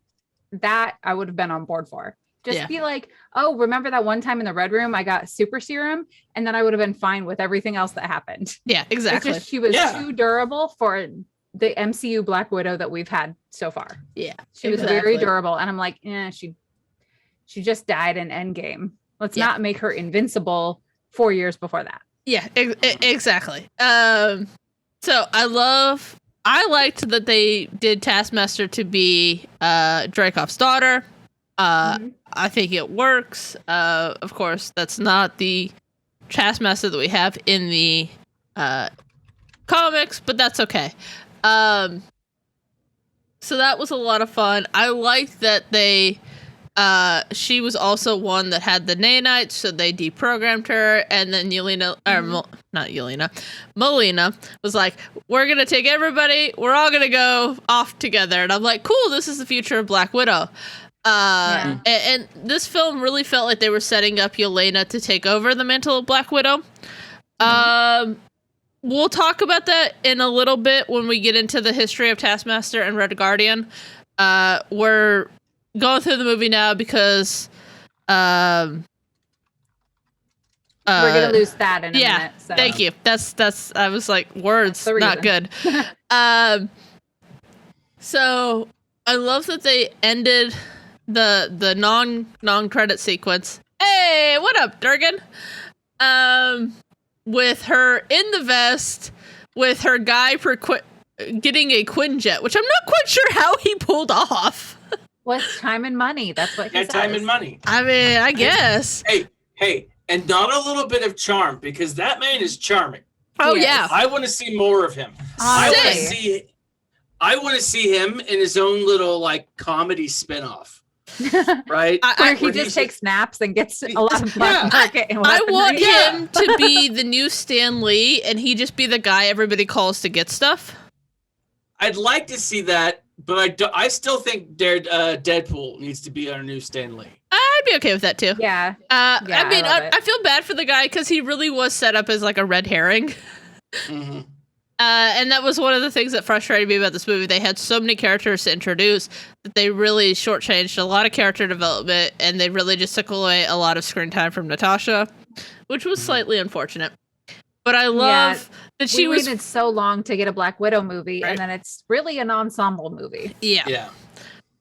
that I would have been on board for. Just Yeah. be like, oh, remember that one time in the Red Room I got super serum, and then I would have been fine with everything else that happened. Yeah, It's exactly. just she was Yeah. too durable for the MCU Black Widow that we've had so far. Yeah, She was exactly. very durable, and I'm like, she just died in Endgame. Let's Yeah. not make her invincible 4 years before that. Yeah, exactly. So I liked that they did Taskmaster to be Dreykov's daughter. I think it works. Of course, that's not the Taskmaster that we have in the comics, but that's okay. So that was a lot of fun. I liked that they she was also one that had the nanites, so they deprogrammed her, and then Melina was like, we're gonna take everybody, we're all gonna go off together, and I'm like, cool, this is the future of Black Widow. And this film really felt like they were setting up Yelena to take over the mantle of Black Widow. We'll talk about that in a little bit when we get into the history of Taskmaster and Red Guardian. We're going through the movie now because we're gonna lose that in a minute. So. Thank you. That's I was like, words not good. So I love that they ended the non-credit sequence. Hey, what up, Durgan? With her in the vest, with her guy getting a Quinjet, which I'm not quite sure how he pulled off. What's time and money? That's what he says. Time and money. I mean, I guess. Hey, and not a little bit of charm, because that man is charming. Oh yeah. I want to see more of him. I want to see him in his own little like comedy spinoff. Right? Where he just takes naps and gets a lot of black market. I want him to be the new Stan Lee, and he just be the guy everybody calls to get stuff. I'd like to see that, but I still think Deadpool needs to be our new Stan Lee. I'd be okay with that too. Yeah. I mean, I feel bad for the guy because he really was set up as like a red herring. Mm-hmm. And that was one of the things that frustrated me about this movie. They had so many characters to introduce that they really shortchanged a lot of character development, and they really just took away a lot of screen time from Natasha, which was slightly unfortunate. But I love that she waited so long to get a Black Widow movie, and then it's really an ensemble movie. Yeah.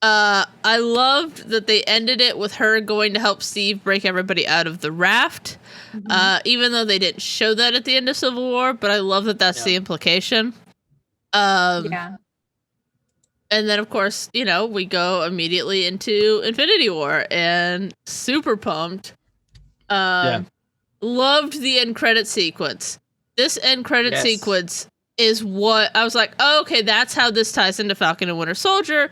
I loved that they ended it with her going to help Steve break everybody out of the raft. Even though they didn't show that at the end of Civil War, but I love that that's the implication. And then, of course, we go immediately into Infinity War, and super pumped. Loved the end credit sequence. This end credit sequence is what I was like, oh, okay, that's how this ties into Falcon and Winter Soldier.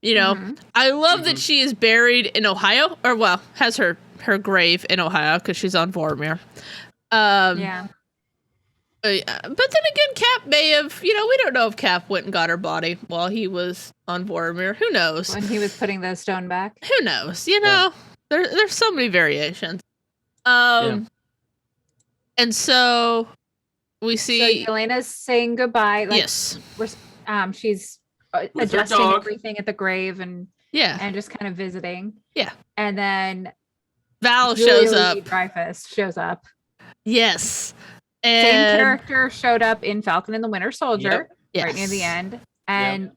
I love that she is buried in Ohio, or has her grave in Ohio because she's on Vormir. But then again, Cap may have, we don't know if Cap went and got her body while he was on Vormir. Who knows? When he was putting the stone back. Who knows? There's so many variations. And so we see Yelena's saying goodbye. Yes. She's adjusting everything at the grave and just kind of visiting. Yeah. And then Val Julia shows up. Dreyfus shows up. Yes. Same character showed up in Falcon and the Winter Soldier right near the end. And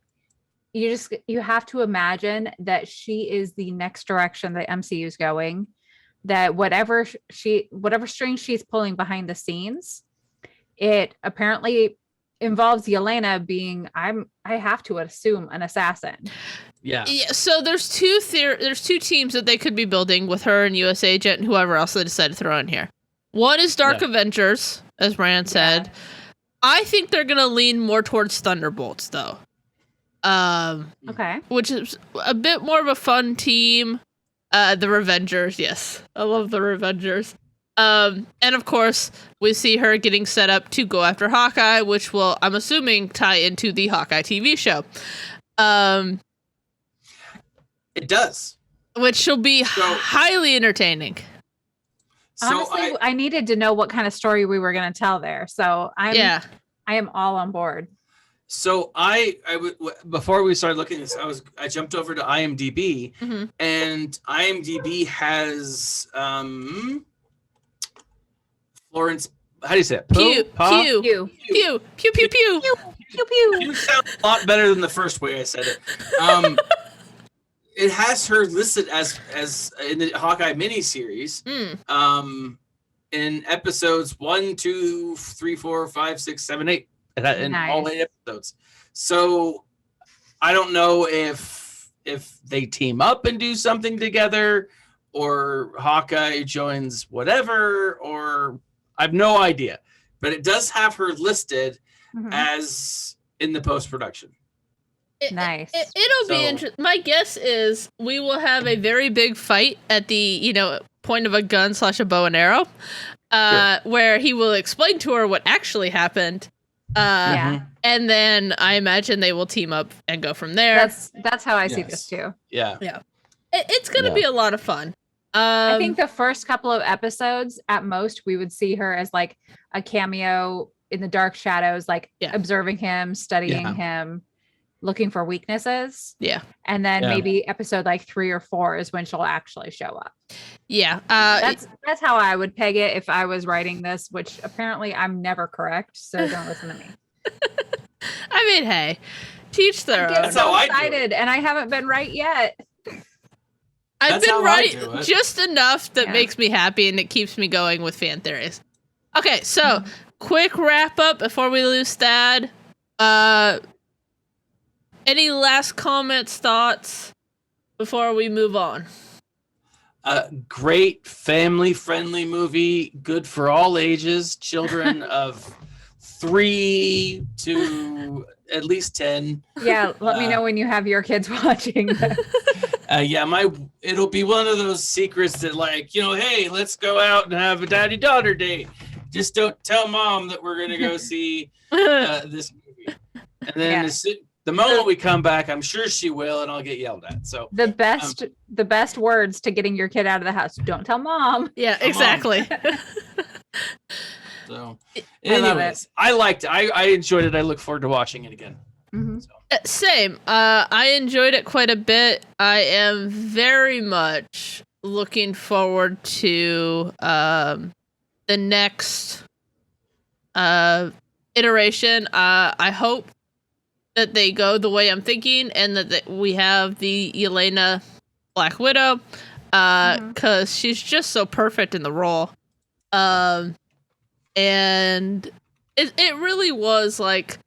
you have to imagine that she is the next direction the MCU is going. That whatever string she's pulling behind the scenes, it apparently involves Yelena being, I have to assume, an assassin. Yeah. So there's two teams that they could be building with her and US Agent and whoever else they decide to throw in here. One is Dark Avengers, as Rand said. I think they're gonna lean more towards Thunderbolts, though. Okay. Which is a bit more of a fun team. The Revengers, yes. I love the Revengers. And of course, we see her getting set up to go after Hawkeye, which will, I'm assuming, tie into the Hawkeye TV show. It does. Which will be highly entertaining. Honestly, I needed to know what kind of story we were going to tell there. So I am all on board. So before we started looking at this, I jumped over to IMDb, and IMDb has Florence. How do you say it? Pew. You sound a lot better than the first way I said it. It has her listed as in the Hawkeye miniseries. In episodes 1, 2, 3, 4, 5, 6, 7, 8. In all 8 episodes. So I don't know if they team up and do something together, or Hawkeye joins whatever, or I have no idea. But it does have her listed as in the post-production. Nice. It'll be interesting. My guess is we will have a very big fight at the, point of a gun / a bow and arrow, where he will explain to her what actually happened. And then I imagine they will team up and go from there. That's how I see this too. Yeah. It's gonna be a lot of fun. I think the first couple of episodes, at most, we would see her as like a cameo in the dark shadows, like observing him, studying him, looking for weaknesses. Yeah. And then maybe episode like 3 or 4 is when she'll actually show up. Yeah. That's how I would peg it if I was writing this, which apparently I'm never correct. So don't listen to me. I mean, hey, teach their own. I'm so excited, and I haven't been right yet. I've been right just enough that makes me happy and it keeps me going with fan theories. Okay, so quick wrap up before we lose Thad. Any last comments, thoughts before we move on? Great family-friendly movie, good for all ages, children of 3 to at least 10. Yeah, let me know when you have your kids watching this. It'll be one of those secrets that, like, hey, let's go out and have a daddy-daughter date. Just don't tell mom that we're gonna go see this movie. And then the moment we come back, I'm sure she will, and I'll get yelled at. So the best words to getting your kid out of the house: don't tell mom. Yeah, exactly. So, anyways, I liked it. I enjoyed it. I look forward to watching it again. Mm-hmm. Same. I enjoyed it quite a bit. I am very much looking forward to the next iteration. I hope that they go the way I'm thinking, and that we have the Yelena Black Widow, because she's just so perfect in the role. And it really was like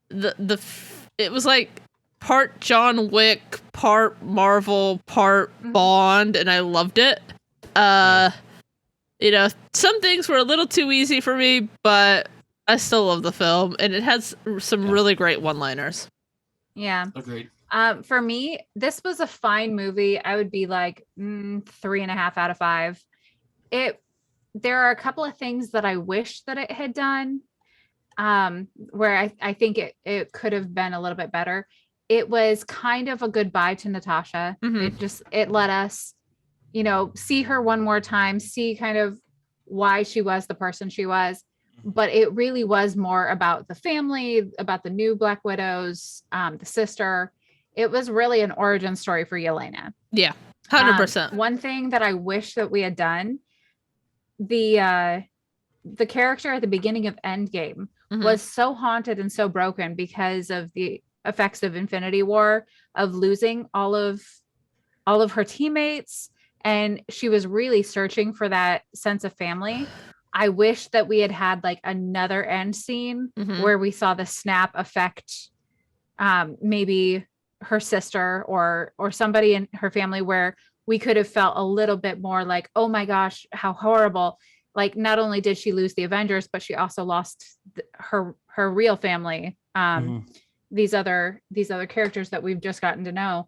it was like part John Wick, part Marvel, part Bond, and I loved it. Some things were a little too easy for me, but I still love the film, and it has some really great one-liners. Yeah. Agreed. For me, this was a fine movie. I would be like 3.5 out of 5. There are a couple of things that I wish that it had done, where I think it could have been a little bit better. It was kind of a goodbye to Natasha. It let us, see her one more time, see kind of why she was the person she was. But it really was more about the family, about the new Black Widows, the sister. It was really an origin story for Yelena. Yeah, 100%. One thing that I wish that we had done, the character at the beginning of Endgame was so haunted and so broken because of the effects of Infinity War, of losing all of her teammates, and she was really searching for that sense of family. I wish that we had like another end scene where we saw the snap affect maybe her sister or somebody in her family, where we could have felt a little bit more like, oh my gosh, how horrible. Like, not only did she lose the Avengers, but she also lost her real family. These other characters that we've just gotten to know.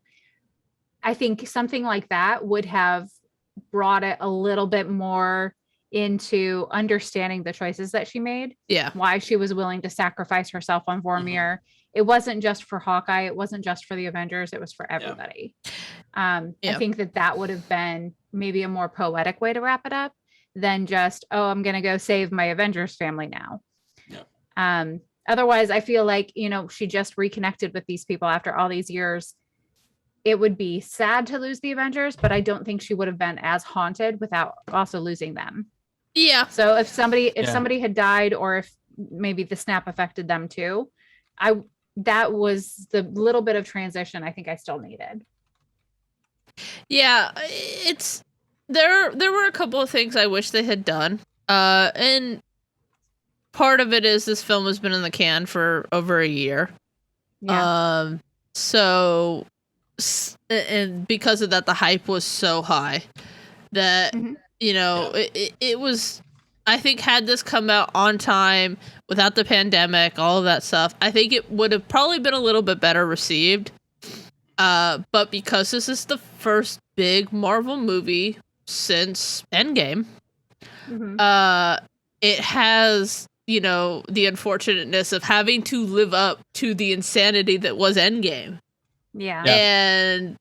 I think something like that would have brought it a little bit more into understanding the choices that she made. Yeah. Why she was willing to sacrifice herself on Vormir. It wasn't just for Hawkeye. It wasn't just for the Avengers. It was for everybody. I think that would have been maybe a more poetic way to wrap it up than just, oh, I'm going to go save my Avengers family now. Otherwise, I feel like, she just reconnected with these people after all these years. It would be sad to lose the Avengers, but I don't think she would have been as haunted without also losing them. Yeah. So if somebody had died, or if maybe the snap affected them too, that was the little bit of transition I think I still needed. Yeah, there were a couple of things I wish they had done. And part of it is this film has been in the can for over a year. Yeah. And because of that, the hype was so high that, it was, I think, had this come out on time without the pandemic, all of that stuff, I think it would have probably been a little bit better received. But because this is the first big Marvel movie since Endgame, it has, the unfortunateness of having to live up to the insanity that was Endgame. Yeah. And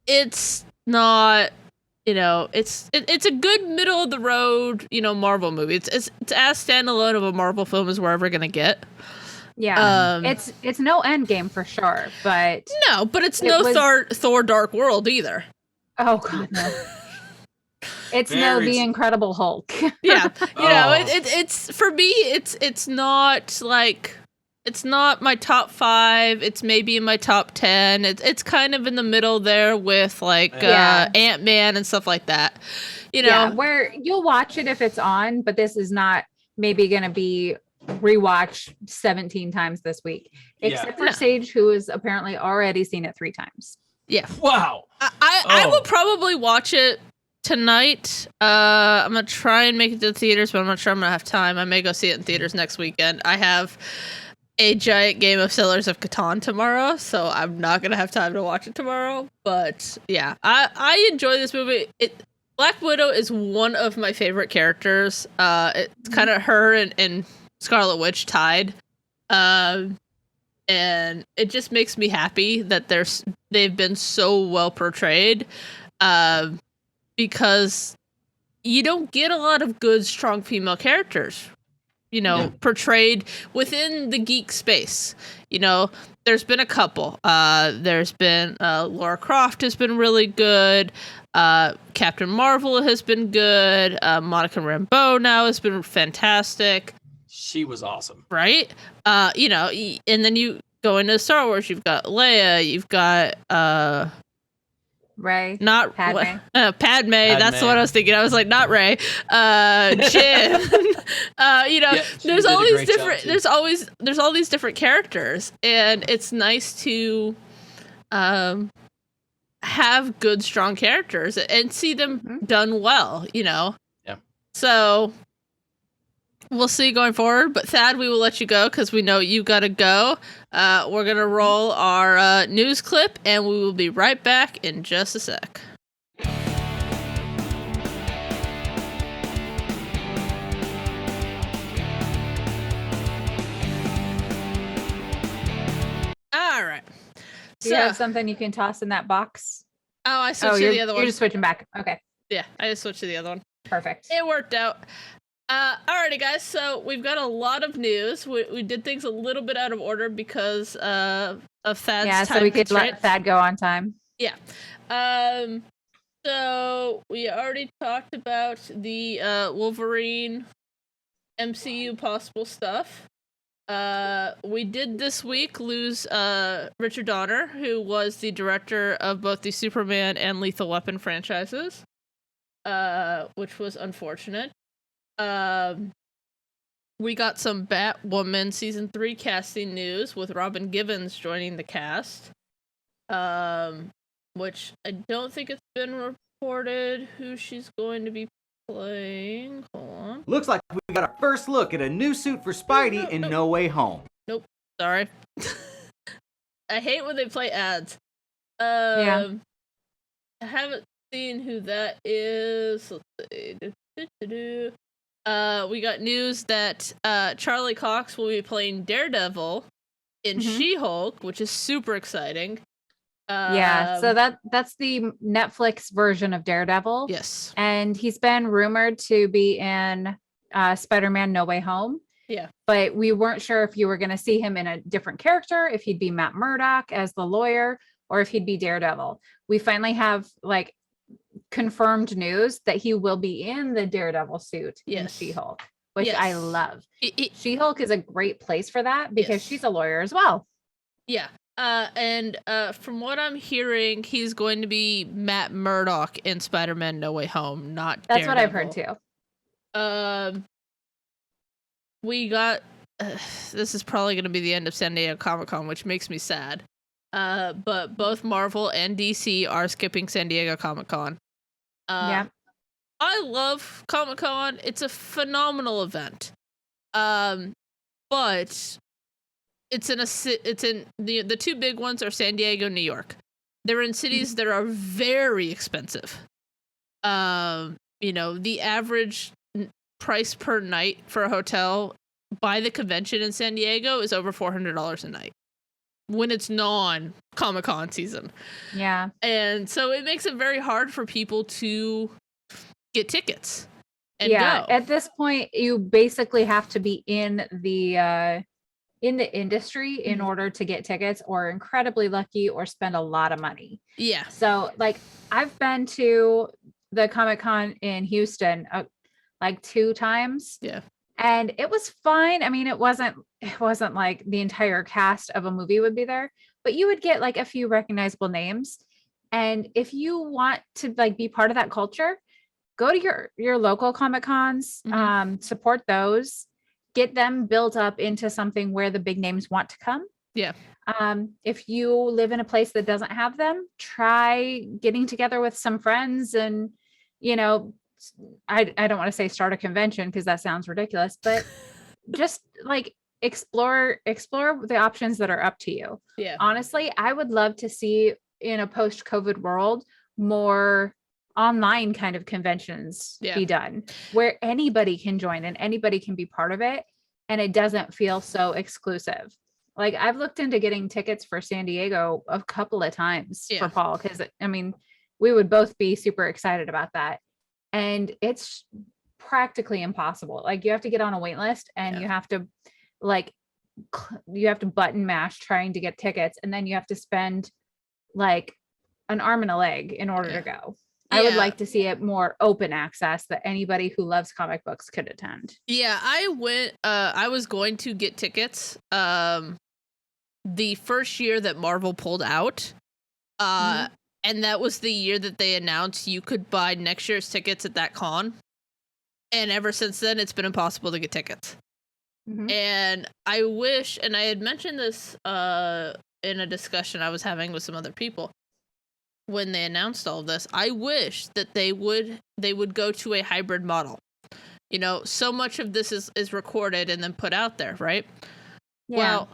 it's not, it's a good middle of the road, Marvel movie. It's as standalone of a Marvel film as we're ever gonna get. Yeah, it's no end game for sure, but no, but it's no Thor Dark World either. Oh god, no. It's no The Incredible Hulk. Yeah, it's for me. It's not like, it's not my top 5. It's maybe in my top 10. It's kind of in the middle there with like Ant-Man and stuff like that. Yeah, where you'll watch it if it's on, but this is not maybe going to be rewatched 17 times this week, except for Sage, who has apparently already seen it 3 times. Yeah. Wow. I will probably watch it tonight. I'm gonna try and make it to the theaters, but I'm not sure I'm gonna have time. I may go see it in theaters next weekend. I have a giant game of Settlers of Catan tomorrow, so I'm not gonna have time to watch it tomorrow. But yeah, I enjoy this movie. Black Widow is one of my favorite characters. It's kind of her and Scarlet Witch tied. And it just makes me happy that they've been so well portrayed. Because you don't get a lot of good, strong female characters, portrayed within the geek space. There's been a couple. There's been Lara Croft has been really good. Captain Marvel has been good. Monica Rambeau now has been fantastic. She was awesome. Right? And then you go into Star Wars, you've got Leia, you've got Rey, not Padme. Padme. That's what I was thinking. I was like, not Rey. Jin. There's all these different. There's all these different characters, and it's nice to have good, strong characters and see them done well. Yeah. So we'll see going forward. But Thad, we will let you go because we know you got to go. We're going to roll our news clip, and we will be right back in just a sec. All right. Do you have something you can toss in that box? Oh, I switched to the other one. You're just switching back. Okay. Yeah, I just switched to the other one. Perfect. It worked out. Alrighty, guys. So we've got a lot of news. We did things a little bit out of order because of Thad's time so we could constraints. let Thad go on time. Yeah. So we already talked about the Wolverine MCU possible stuff. We did this week lose Richard Donner, who was the director of both the Superman and Lethal Weapon franchises, which was unfortunate. We got some Batwoman season 3 casting news with Robin Givens joining the cast, which I don't think it's been reported who she's going to be playing. Hold on. Looks like we got our first look at a new suit for Spidey in No Way Home. Nope. Sorry. I hate when they play ads. Yeah. I haven't seen who that is. Let's see. We got news that Charlie Cox will be playing Daredevil in She-Hulk, which is super exciting. So that's the Netflix version of Daredevil. Yes. And he's been rumored to be in Spider-Man No Way Home. Yeah. But we weren't sure if you were going to see him in a different character, if he'd be Matt Murdock as the lawyer, or if he'd be Daredevil. We finally have confirmed news that he will be in the Daredevil suit in She-Hulk, which I love. She-Hulk is a great place for that because she's a lawyer as well. Yeah. And from what I'm hearing, he's going to be Matt Murdock in Spider-Man No Way Home, not That's Daredevil. what I've heard too. We got this is probably going to be the end of San Diego Comic-Con, which makes me sad. But both Marvel and DC are skipping San Diego Comic-Con. I love Comic-Con. It's a phenomenal event. But it's in the two big ones are San Diego, New York. They're in cities that are very expensive. The average price per night for a hotel by the convention in San Diego is over $400 a night. when it's non Comic-Con season. Yeah. And so it makes it very hard for people to get tickets and Yeah. go. At this point, you basically have to be in the industry in order to get tickets, or incredibly lucky, or spend a lot of money. Yeah. So like I've been to the Comic-Con in Houston like 2 times. Yeah. And it was fine. I mean, it wasn't like the entire cast of a movie would be there, but you would get like a few recognizable names. And if you want to like be part of that culture, go to your local Comic-Cons, support those, get them built up into something where the big names want to come. Yeah. If you live in a place that doesn't have them, try getting together with some friends and, you know, I don't want to say start a convention because that sounds ridiculous, but just like explore the options that are up to you. Yeah. Honestly, I would love to see in a post-COVID world more online kind of conventions be done where anybody can join and anybody can be part of it, and it doesn't feel so exclusive. Like I've looked into getting tickets for San Diego a couple of times for Paul, because I mean we would both be super excited about that, and it's practically impossible. Like you have to get on a wait list, and you have to button mash trying to get tickets, and then you have to spend like an arm and a leg in order to go. I would like to see it more open access that anybody who loves comic books could attend. Yeah, I was going to get tickets the first year that Marvel pulled out. And that was the year that they announced you could buy next year's tickets at that con. And ever since then, it's been impossible to get tickets. And I wish, and I had mentioned this in a discussion I was having with some other people when they announced all of this, I wish that they would go to a hybrid model. You know, so much of this is recorded and then put out there, right? Yeah. Well,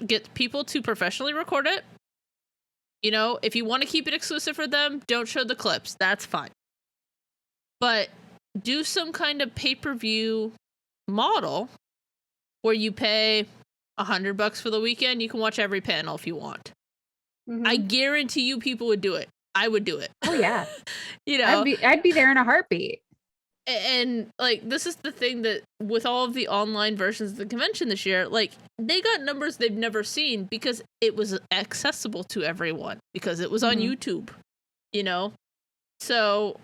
get people to professionally record it. You know, if you want to keep it exclusive for them, don't show the clips. That's fine. But do some kind of pay-per-view model where you pay $100 for the weekend. You can watch every panel if you want. I guarantee you people would do it. I would do it. Oh yeah. You know, I'd be there in a heartbeat. And like, this is the thing that with all of the online versions of the convention this year, like they got numbers they've never seen because it was accessible to everyone, because it was on YouTube, you know? So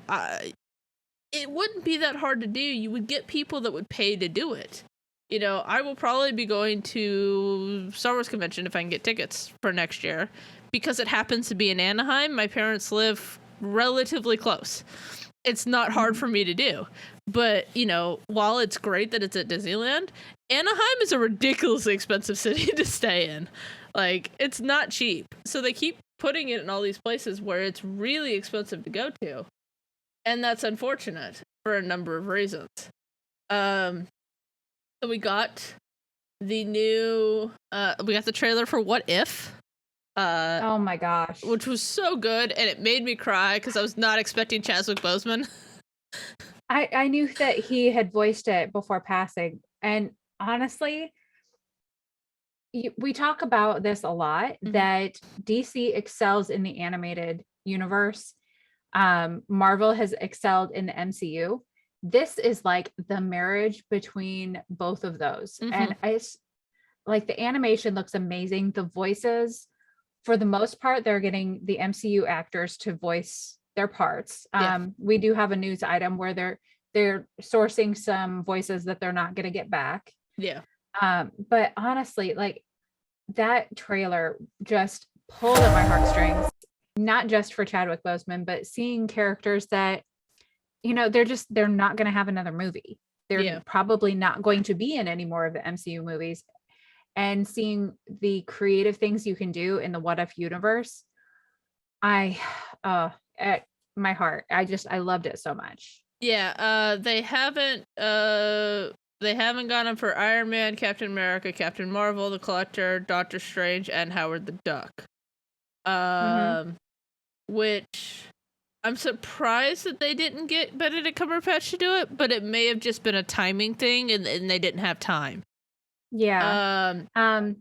it wouldn't be that hard to do. You would get people that would pay to do it. You know, I will probably be going to Star Wars convention if I can get tickets for next year, because it happens to be in Anaheim. My parents live relatively close. It's not hard for me to do. But, you know, while it's great that it's at Disneyland, Anaheim is a ridiculously expensive city to stay in. Like, it's not cheap. So they keep putting it in all these places where it's really expensive to go to. And that's unfortunate for a number of reasons. So we got the new, we got the trailer for What If? Oh my gosh. Which was so good, and it made me cry because I was not expecting Chadwick Boseman. I knew that he had voiced it before passing, and honestly, we talk about this a lot, that DC excels in the animated universe. Marvel has excelled in the MCU. This is like the marriage between both of those. And like the animation looks amazing. The voices, for the most part, they're getting the MCU actors to voice their parts. We do have a news item where they're sourcing some voices that they're not going to get back. Yeah. But honestly, like that trailer just pulled at my heartstrings, not just for Chadwick Boseman, but seeing characters that, you know, they're not going to have another movie. They're probably not going to be in any more of the MCU movies. And seeing the creative things you can do in the What If universe, at my heart, I loved it so much. Yeah, they haven't gone in for Iron Man, Captain America, Captain Marvel, The Collector, Doctor Strange, and Howard the Duck. Which I'm surprised that they didn't get Benedict Cumberbatch to do it, but it may have just been a timing thing and they didn't have time. Yeah.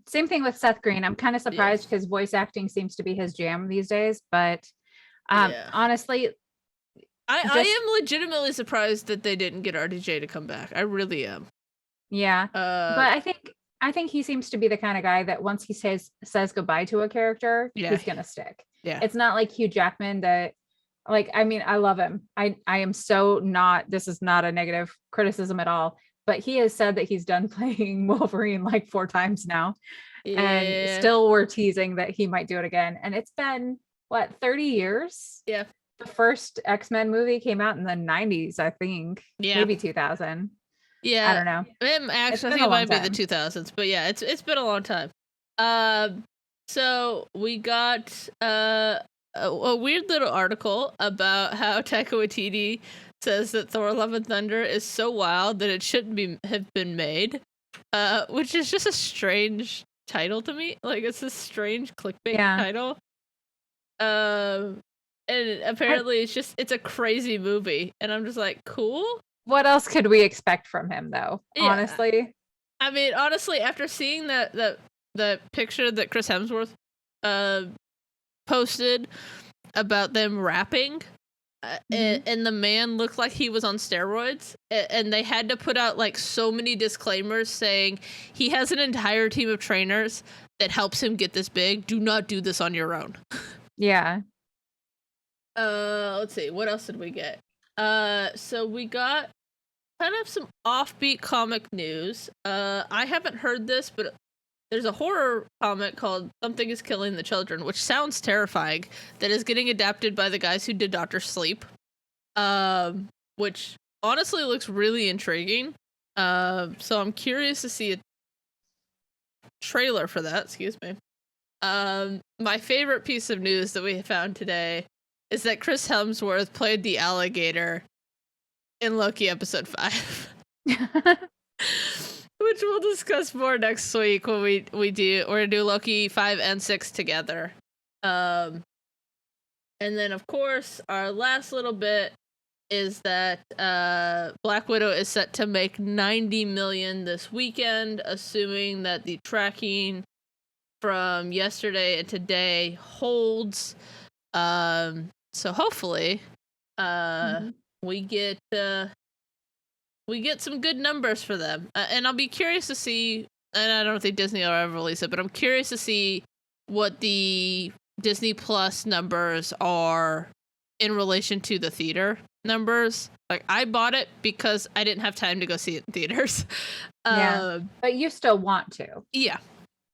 Same thing with Seth Green. I'm kind of surprised because voice acting seems to be his jam these days. But honestly, I am legitimately surprised that they didn't get RDJ to come back. I really am. Yeah. But I think he seems to be the kind of guy that once he says goodbye to a character, he's gonna stick. Yeah. It's not like Hugh Jackman that, like, I mean, I love him. I am so not, this is not a negative criticism at all, but he has said that he's done playing Wolverine like 4 times now. And still we're teasing that he might do it again. And it's been what, 30 years? Yeah. The first X-Men movie came out in the 90s, I think. Yeah. Maybe 2000. Yeah. I don't know. Actually, I think it might be the 2000s, but yeah, it's been a long time. So we got a weird little article about how Taika Waititi says that Thor: Love and Thunder is so wild that it shouldn't have been made, which is just a strange title to me. Like, it's a strange clickbait title. And apparently it's a crazy movie, and I'm just like, cool. What else could we expect from him, though? Yeah. Honestly, I mean, after seeing the picture that Chris Hemsworth posted about them rapping, and the man looked like he was on steroids, and they had to put out like so many disclaimers saying he has an entire team of trainers that helps him get this big. Do not do this on your own. Yeah. Let's see, what else did we get? So we got kind of some offbeat comic news. I haven't heard this, but there's a horror comic called Something is Killing the Children, which sounds terrifying, that is getting adapted by the guys who did Dr. Sleep, which honestly looks really intriguing. So I'm curious to see a trailer for that, excuse me. My favorite piece of news that we found today is that Chris Hemsworth played the alligator in Loki episode 5. Which we'll discuss more next week when we're gonna do Loki 5 and 6 together. And then of course our last little bit is that Black Widow is set to make $90 million this weekend, assuming that the tracking from yesterday and today holds. So hopefully we get some good numbers for them, and I'll be curious to see, and I don't think Disney will ever release it, but I'm curious to see what the Disney Plus numbers are in relation to the theater numbers. Like, I bought it because I didn't have time to go see it in theaters. Yeah, but you still want to. Yeah.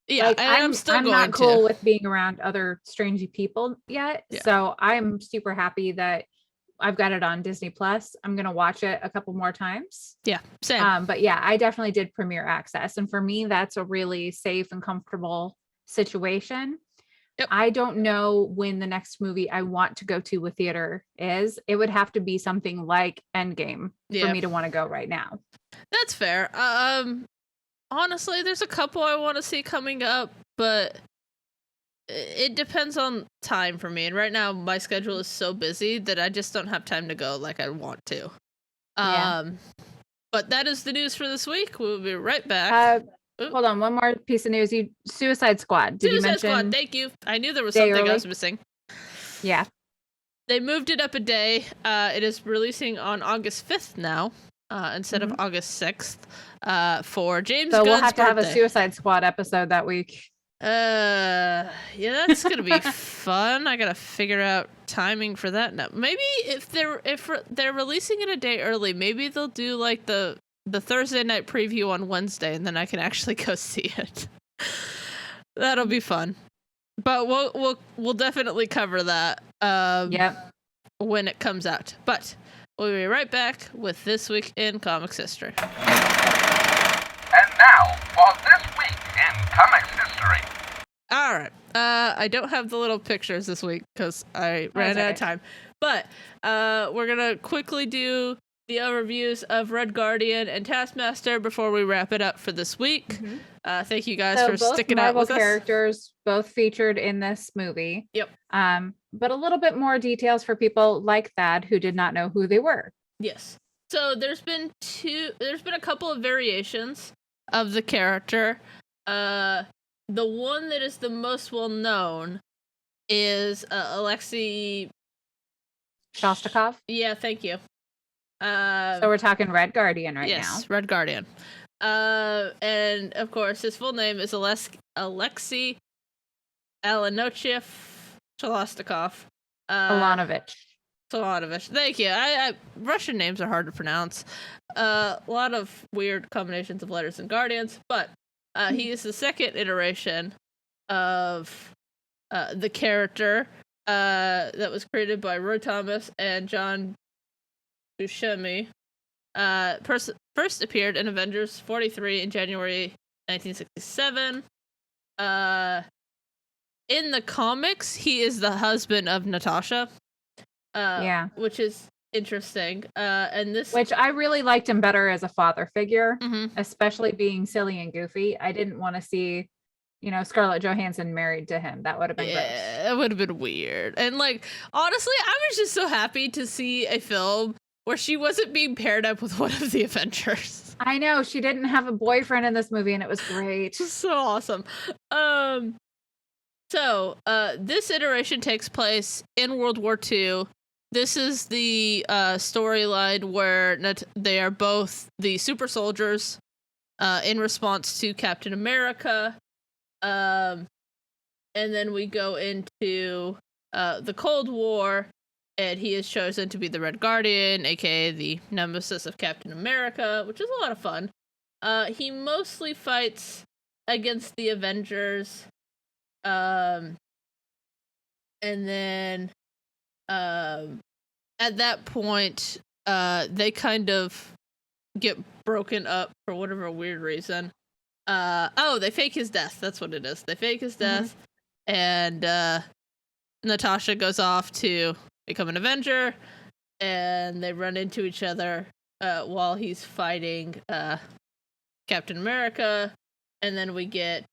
Yeah, like, I'm still I'm going not cool to. with being around other strange people yet. Yeah. So I'm super happy that I've got it on Disney Plus. I'm gonna watch it a couple more times. Yeah, same. But yeah, I definitely did Premiere Access, and for me, that's a really safe and comfortable situation. Yep. I don't know when the next movie I want to go to a theater is. It would have to be something like Endgame for me to want to go right now. That's fair. Honestly, there's a couple I want to see coming up, but it depends on time for me. And right now, my schedule is so busy that I just don't have time to go like I want to. But that is the news for this week. We'll be right back. Hold on, one more piece of news. Suicide Squad. Did you mention? Squad, thank you. I knew there was something early? I was missing. Yeah. They moved it up a day. It is releasing on August 5th now, instead of August 6th, for James Gunn's So we'll have to have a birthday. Suicide Squad episode that week. Yeah, that's gonna be fun. I gotta figure out timing for that now. Maybe if they're releasing it a day early, maybe they'll do like the Thursday night preview on Wednesday, and then I can actually go see it. That'll be fun. But we'll definitely cover that. When it comes out. But we'll be right back with This Week in Comics History. And now for This Week in Comics History. All right. I don't have the little pictures this week because I ran out of time. But we're going to quickly do the overviews of Red Guardian and Taskmaster before we wrap it up for this week. Thank you guys for sticking out with us. Both characters, both featured in this movie. Yep. But a little bit more details for people like Thad who did not know who they were. Yes. So there's been a couple of variations. of the character. The one that is the most well known is Alexei Shostakov. Yeah, thank you. So we're talking Red Guardian right now. Yes, Red Guardian. And of course, his full name is Alexei Alanochev Sholostakov. Alanovich. Thank you. Russian names are hard to pronounce. A lot of weird combinations of letters and guardians, but he is the second iteration of the character that was created by Roy Thomas and John Buscemi. First appeared in Avengers 43 in January 1967. In the comics, he is the husband of Natasha. Which is interesting. And this, which I really liked him better as a father figure, especially being silly and goofy. I didn't want to see, Scarlett Johansson married to him. That would have been gross. It would have been weird. And honestly, I was just so happy to see a film where she wasn't being paired up with one of the Avengers. I know, she didn't have a boyfriend in this movie, and it was great. So awesome. So this iteration takes place in World War II. This is the storyline where they are both the super soldiers in response to Captain America. And then we go into the Cold War, and he is chosen to be the Red Guardian, aka the nemesis of Captain America, which is a lot of fun. He mostly fights against the Avengers. And then at that point, they kind of get broken up for whatever weird reason. They fake his death. That's what it is. They fake his death, and Natasha goes off to become an Avenger, and they run into each other while he's fighting Captain America, and then we get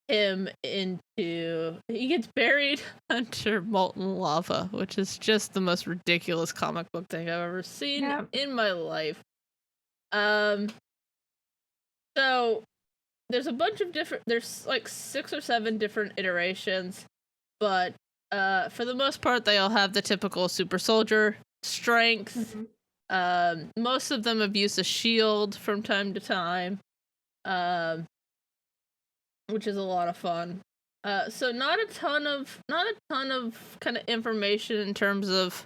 him he gets buried under molten lava, which is just the most ridiculous comic book thing I've ever seen in my life. So there's a bunch of there's 6 or 7 different iterations, but for the most part they all have the typical super soldier strength. Most of them have used a shield from time to time. Which is a lot of fun. So not a ton of kind of information in terms of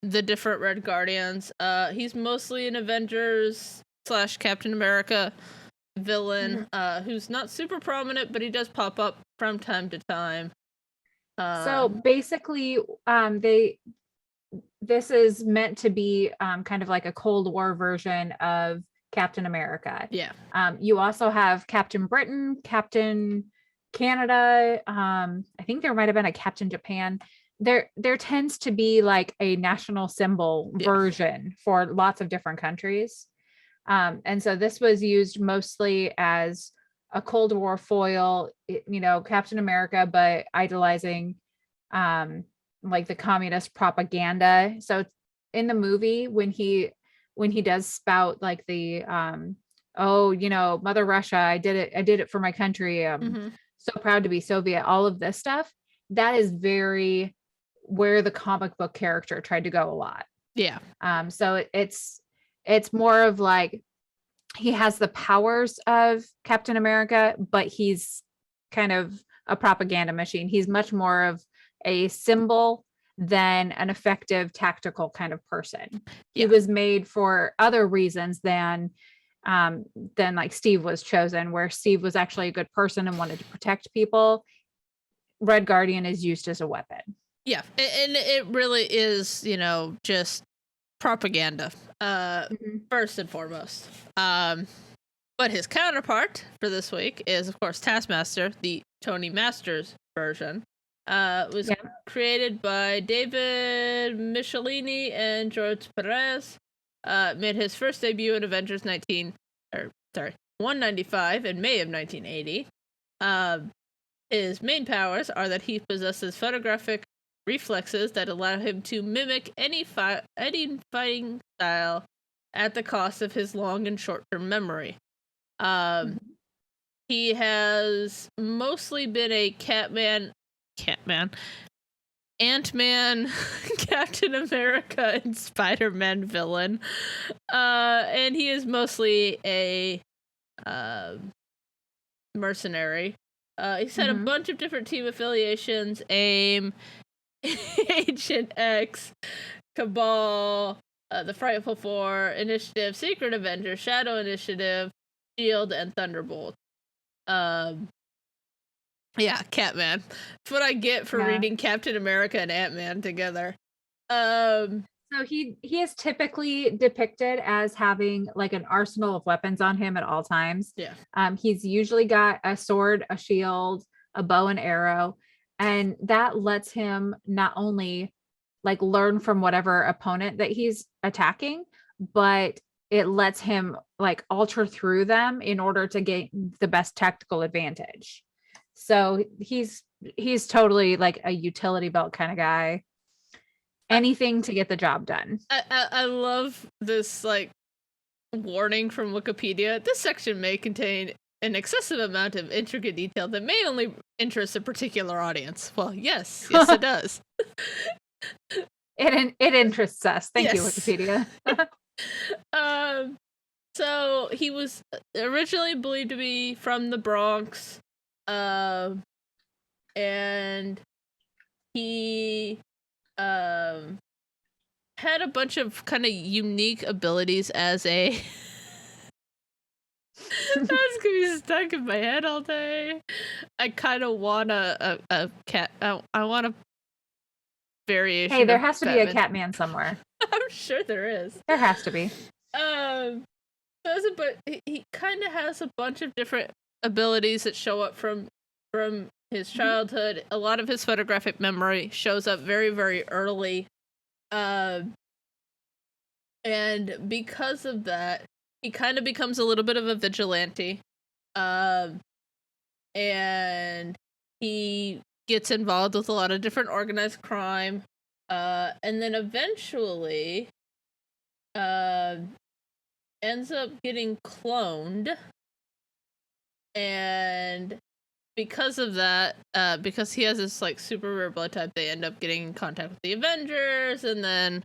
the different Red Guardians. He's mostly an Avengers / Captain America villain, who's not super prominent, but he does pop up from time to time. So basically, this is meant to be kind of like a Cold War version of Captain America. Yeah. You also have Captain Britain, Captain Canada. I think there might have been a Captain Japan. There tends to be like a national symbol version for lots of different countries. And so this was used mostly as a Cold War foil, Captain America, but idolizing like the communist propaganda. So in the movie, when he does spout like the Mother Russia, I did it for my country, so proud to be Soviet, all of this stuff, that is very where the comic book character tried to go a lot. So it's more of like he has the powers of Captain America, but he's kind of a propaganda machine. He's much more of a symbol than an effective tactical kind of person. He was made for other reasons than like Steve was chosen, where Steve was actually a good person and wanted to protect people. Red Guardian is used as a weapon. Yeah, and it really is, just propaganda, first and foremost. But his counterpart for this week is, of course, Taskmaster, the Tony Masters version. Was created by David Michelini and George Perez. Made his first debut in Avengers 195 in May of 1980. His main powers are that he possesses photographic reflexes that allow him to mimic any fighting style at the cost of his long and short-term memory. He has mostly been a Ant-Man, Captain America, and Spider-Man villain. And he is mostly a mercenary. He's had a bunch of different team affiliations: AIM, Agent X, Cabal, the Frightful Four, Initiative, Secret Avengers, Shadow Initiative, Shield, and Thunderbolt. Yeah, Catman. That's what I get for reading Captain America and Ant-Man together. So he is typically depicted as having like an arsenal of weapons on him at all times. Yeah. He's usually got a sword, a shield, a bow and arrow, and that lets him not only like learn from whatever opponent that he's attacking, but it lets him like alter through them in order to gain the best tactical advantage. So he's totally like a utility belt kind of guy. Anything to get the job done. I love this like warning from Wikipedia. This section may contain an excessive amount of intricate detail that may only interest a particular audience. Well, yes, it does. It interests us. Thank you, Wikipedia. So he was originally believed to be from the Bronx, and he had a bunch of kind of unique abilities as a that's gonna be stuck in my head all day. I kind of want a cat. I want a variation. Hey, there has to be a Batman. Catman somewhere. I'm sure there is. There has to be. But he kind of has a bunch of different abilities that show up from his childhood. A lot of his photographic memory shows up very, very early. And because of that, he kind of becomes a little bit of a vigilante. And he gets involved with a lot of different organized crime. And then eventually ends up getting cloned. And because of that, because he has this like super rare blood type, they end up getting in contact with the Avengers, and then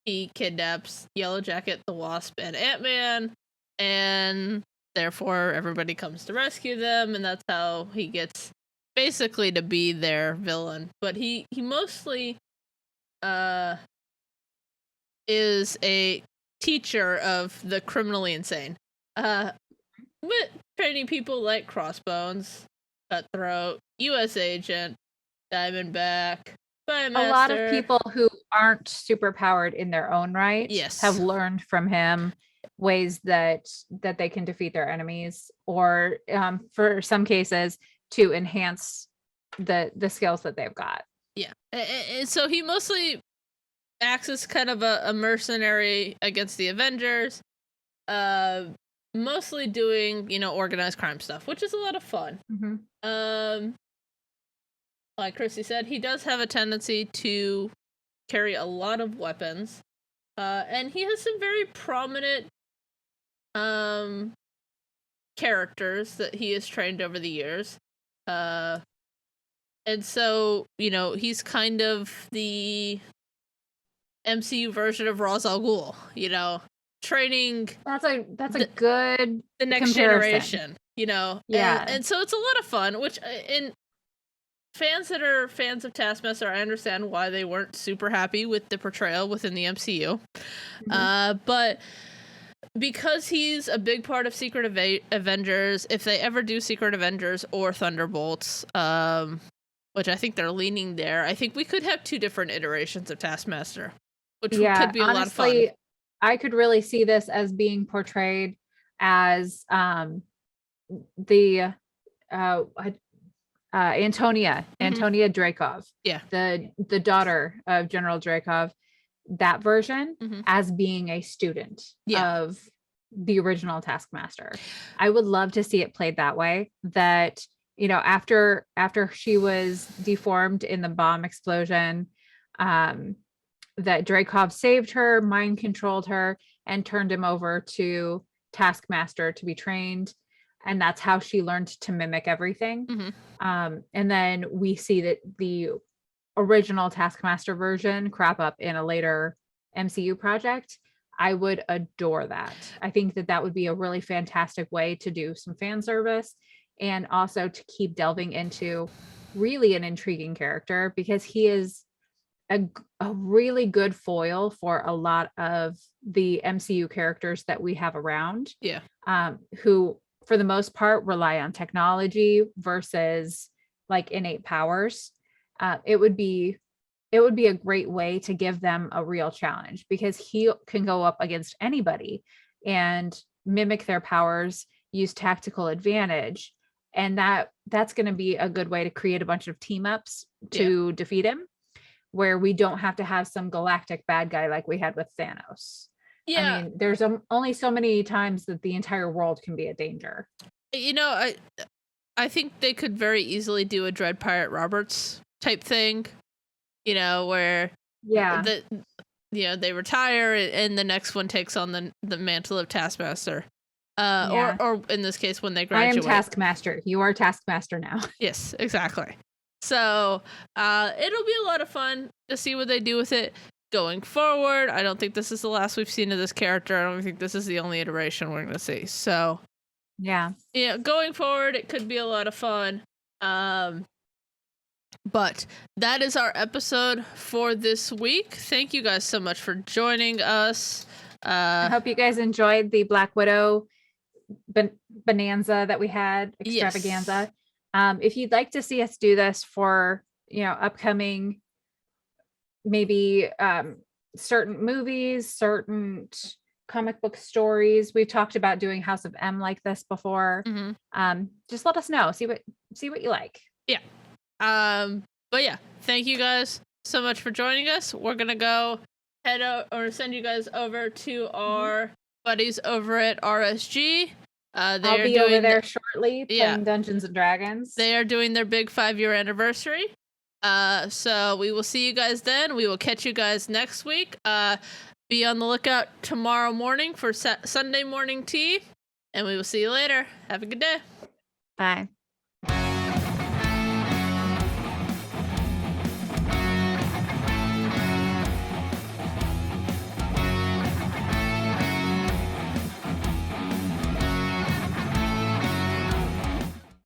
he kidnaps Yellow Jacket, the Wasp, and Ant-Man, and therefore everybody comes to rescue them, and that's how he gets basically to be their villain. But he mostly is a teacher of the criminally insane. With training people like Crossbones, Cutthroat, U.S. Agent, Diamondback, Spymaster. A lot of people who aren't super powered in their own right have learned from him ways that they can defeat their enemies, or for some cases to enhance the skills that they've got. Yeah. And so he mostly acts as kind of a mercenary against the Avengers, mostly doing, organized crime stuff, which is a lot of fun. Like Chrissy said, he does have a tendency to carry a lot of weapons, and he has some very prominent characters that he has trained over the years. And so, he's kind of the MCU version of Ra's al Ghul, training. That's a good the next comparison. generation, Yeah. And so it's a lot of fun, which in fans that are fans of Taskmaster, I understand why they weren't super happy with the portrayal within the MCU. But because he's a big part of Secret Avengers, if they ever do Secret Avengers or Thunderbolts, which I think they're leaning there, I think we could have two different iterations of Taskmaster, which could be a lot of fun. I could really see this as being portrayed as Antonia Dreykov, the daughter of General Dreykov, that version as being a student of the original Taskmaster. I would love to see it played that way, that after she was deformed in the bomb explosion, that Dreykov saved her, mind controlled her, and turned him over to Taskmaster to be trained. And that's how she learned to mimic everything. Mm-hmm. And then we see that the original Taskmaster version crop up in a later MCU project. I would adore that. I think that that would be a really fantastic way to do some fan service and also to keep delving into really an intriguing character, because he is a really good foil for a lot of the MCU characters that we have around. Yeah. Who for the most part rely on technology versus like innate powers. It would be a great way to give them a real challenge, because he can go up against anybody and mimic their powers, use tactical advantage. And that's going to be a good way to create a bunch of team ups to defeat him, where we don't have to have some galactic bad guy like we had with Thanos. Yeah. I mean, there's only so many times that the entire world can be a danger. You know, I think they could very easily do a Dread Pirate Roberts type thing, you know, where they retire and the next one takes on the mantle of Taskmaster. Or in this case, when they graduate. I am Taskmaster. You are Taskmaster now. Yes, exactly. So it'll be a lot of fun to see what they do with it going forward. I don't think this is the last we've seen of this character. I don't think this is the only iteration we're going to see. So yeah, going forward, it could be a lot of fun. But that is our episode for this week. Thank you guys so much for joining us. I hope you guys enjoyed the Black Widow bonanza that we had, extravaganza. Yes. If you'd like to see us do this for, upcoming, maybe certain movies, certain comic book stories, we've talked about doing House of M like this before. Mm-hmm. Just let us know. See what you like. Yeah. But yeah, thank you guys so much for joining us. We're gonna go head out or send you guys over to our buddies over at RSG. I'll be over there shortly playing Dungeons and Dragons. They are doing their big 5-year anniversary. So we will see you guys then. We will catch you guys next week. Be on the lookout tomorrow morning for Sunday morning tea, and we will see you later. Have a good day. Bye.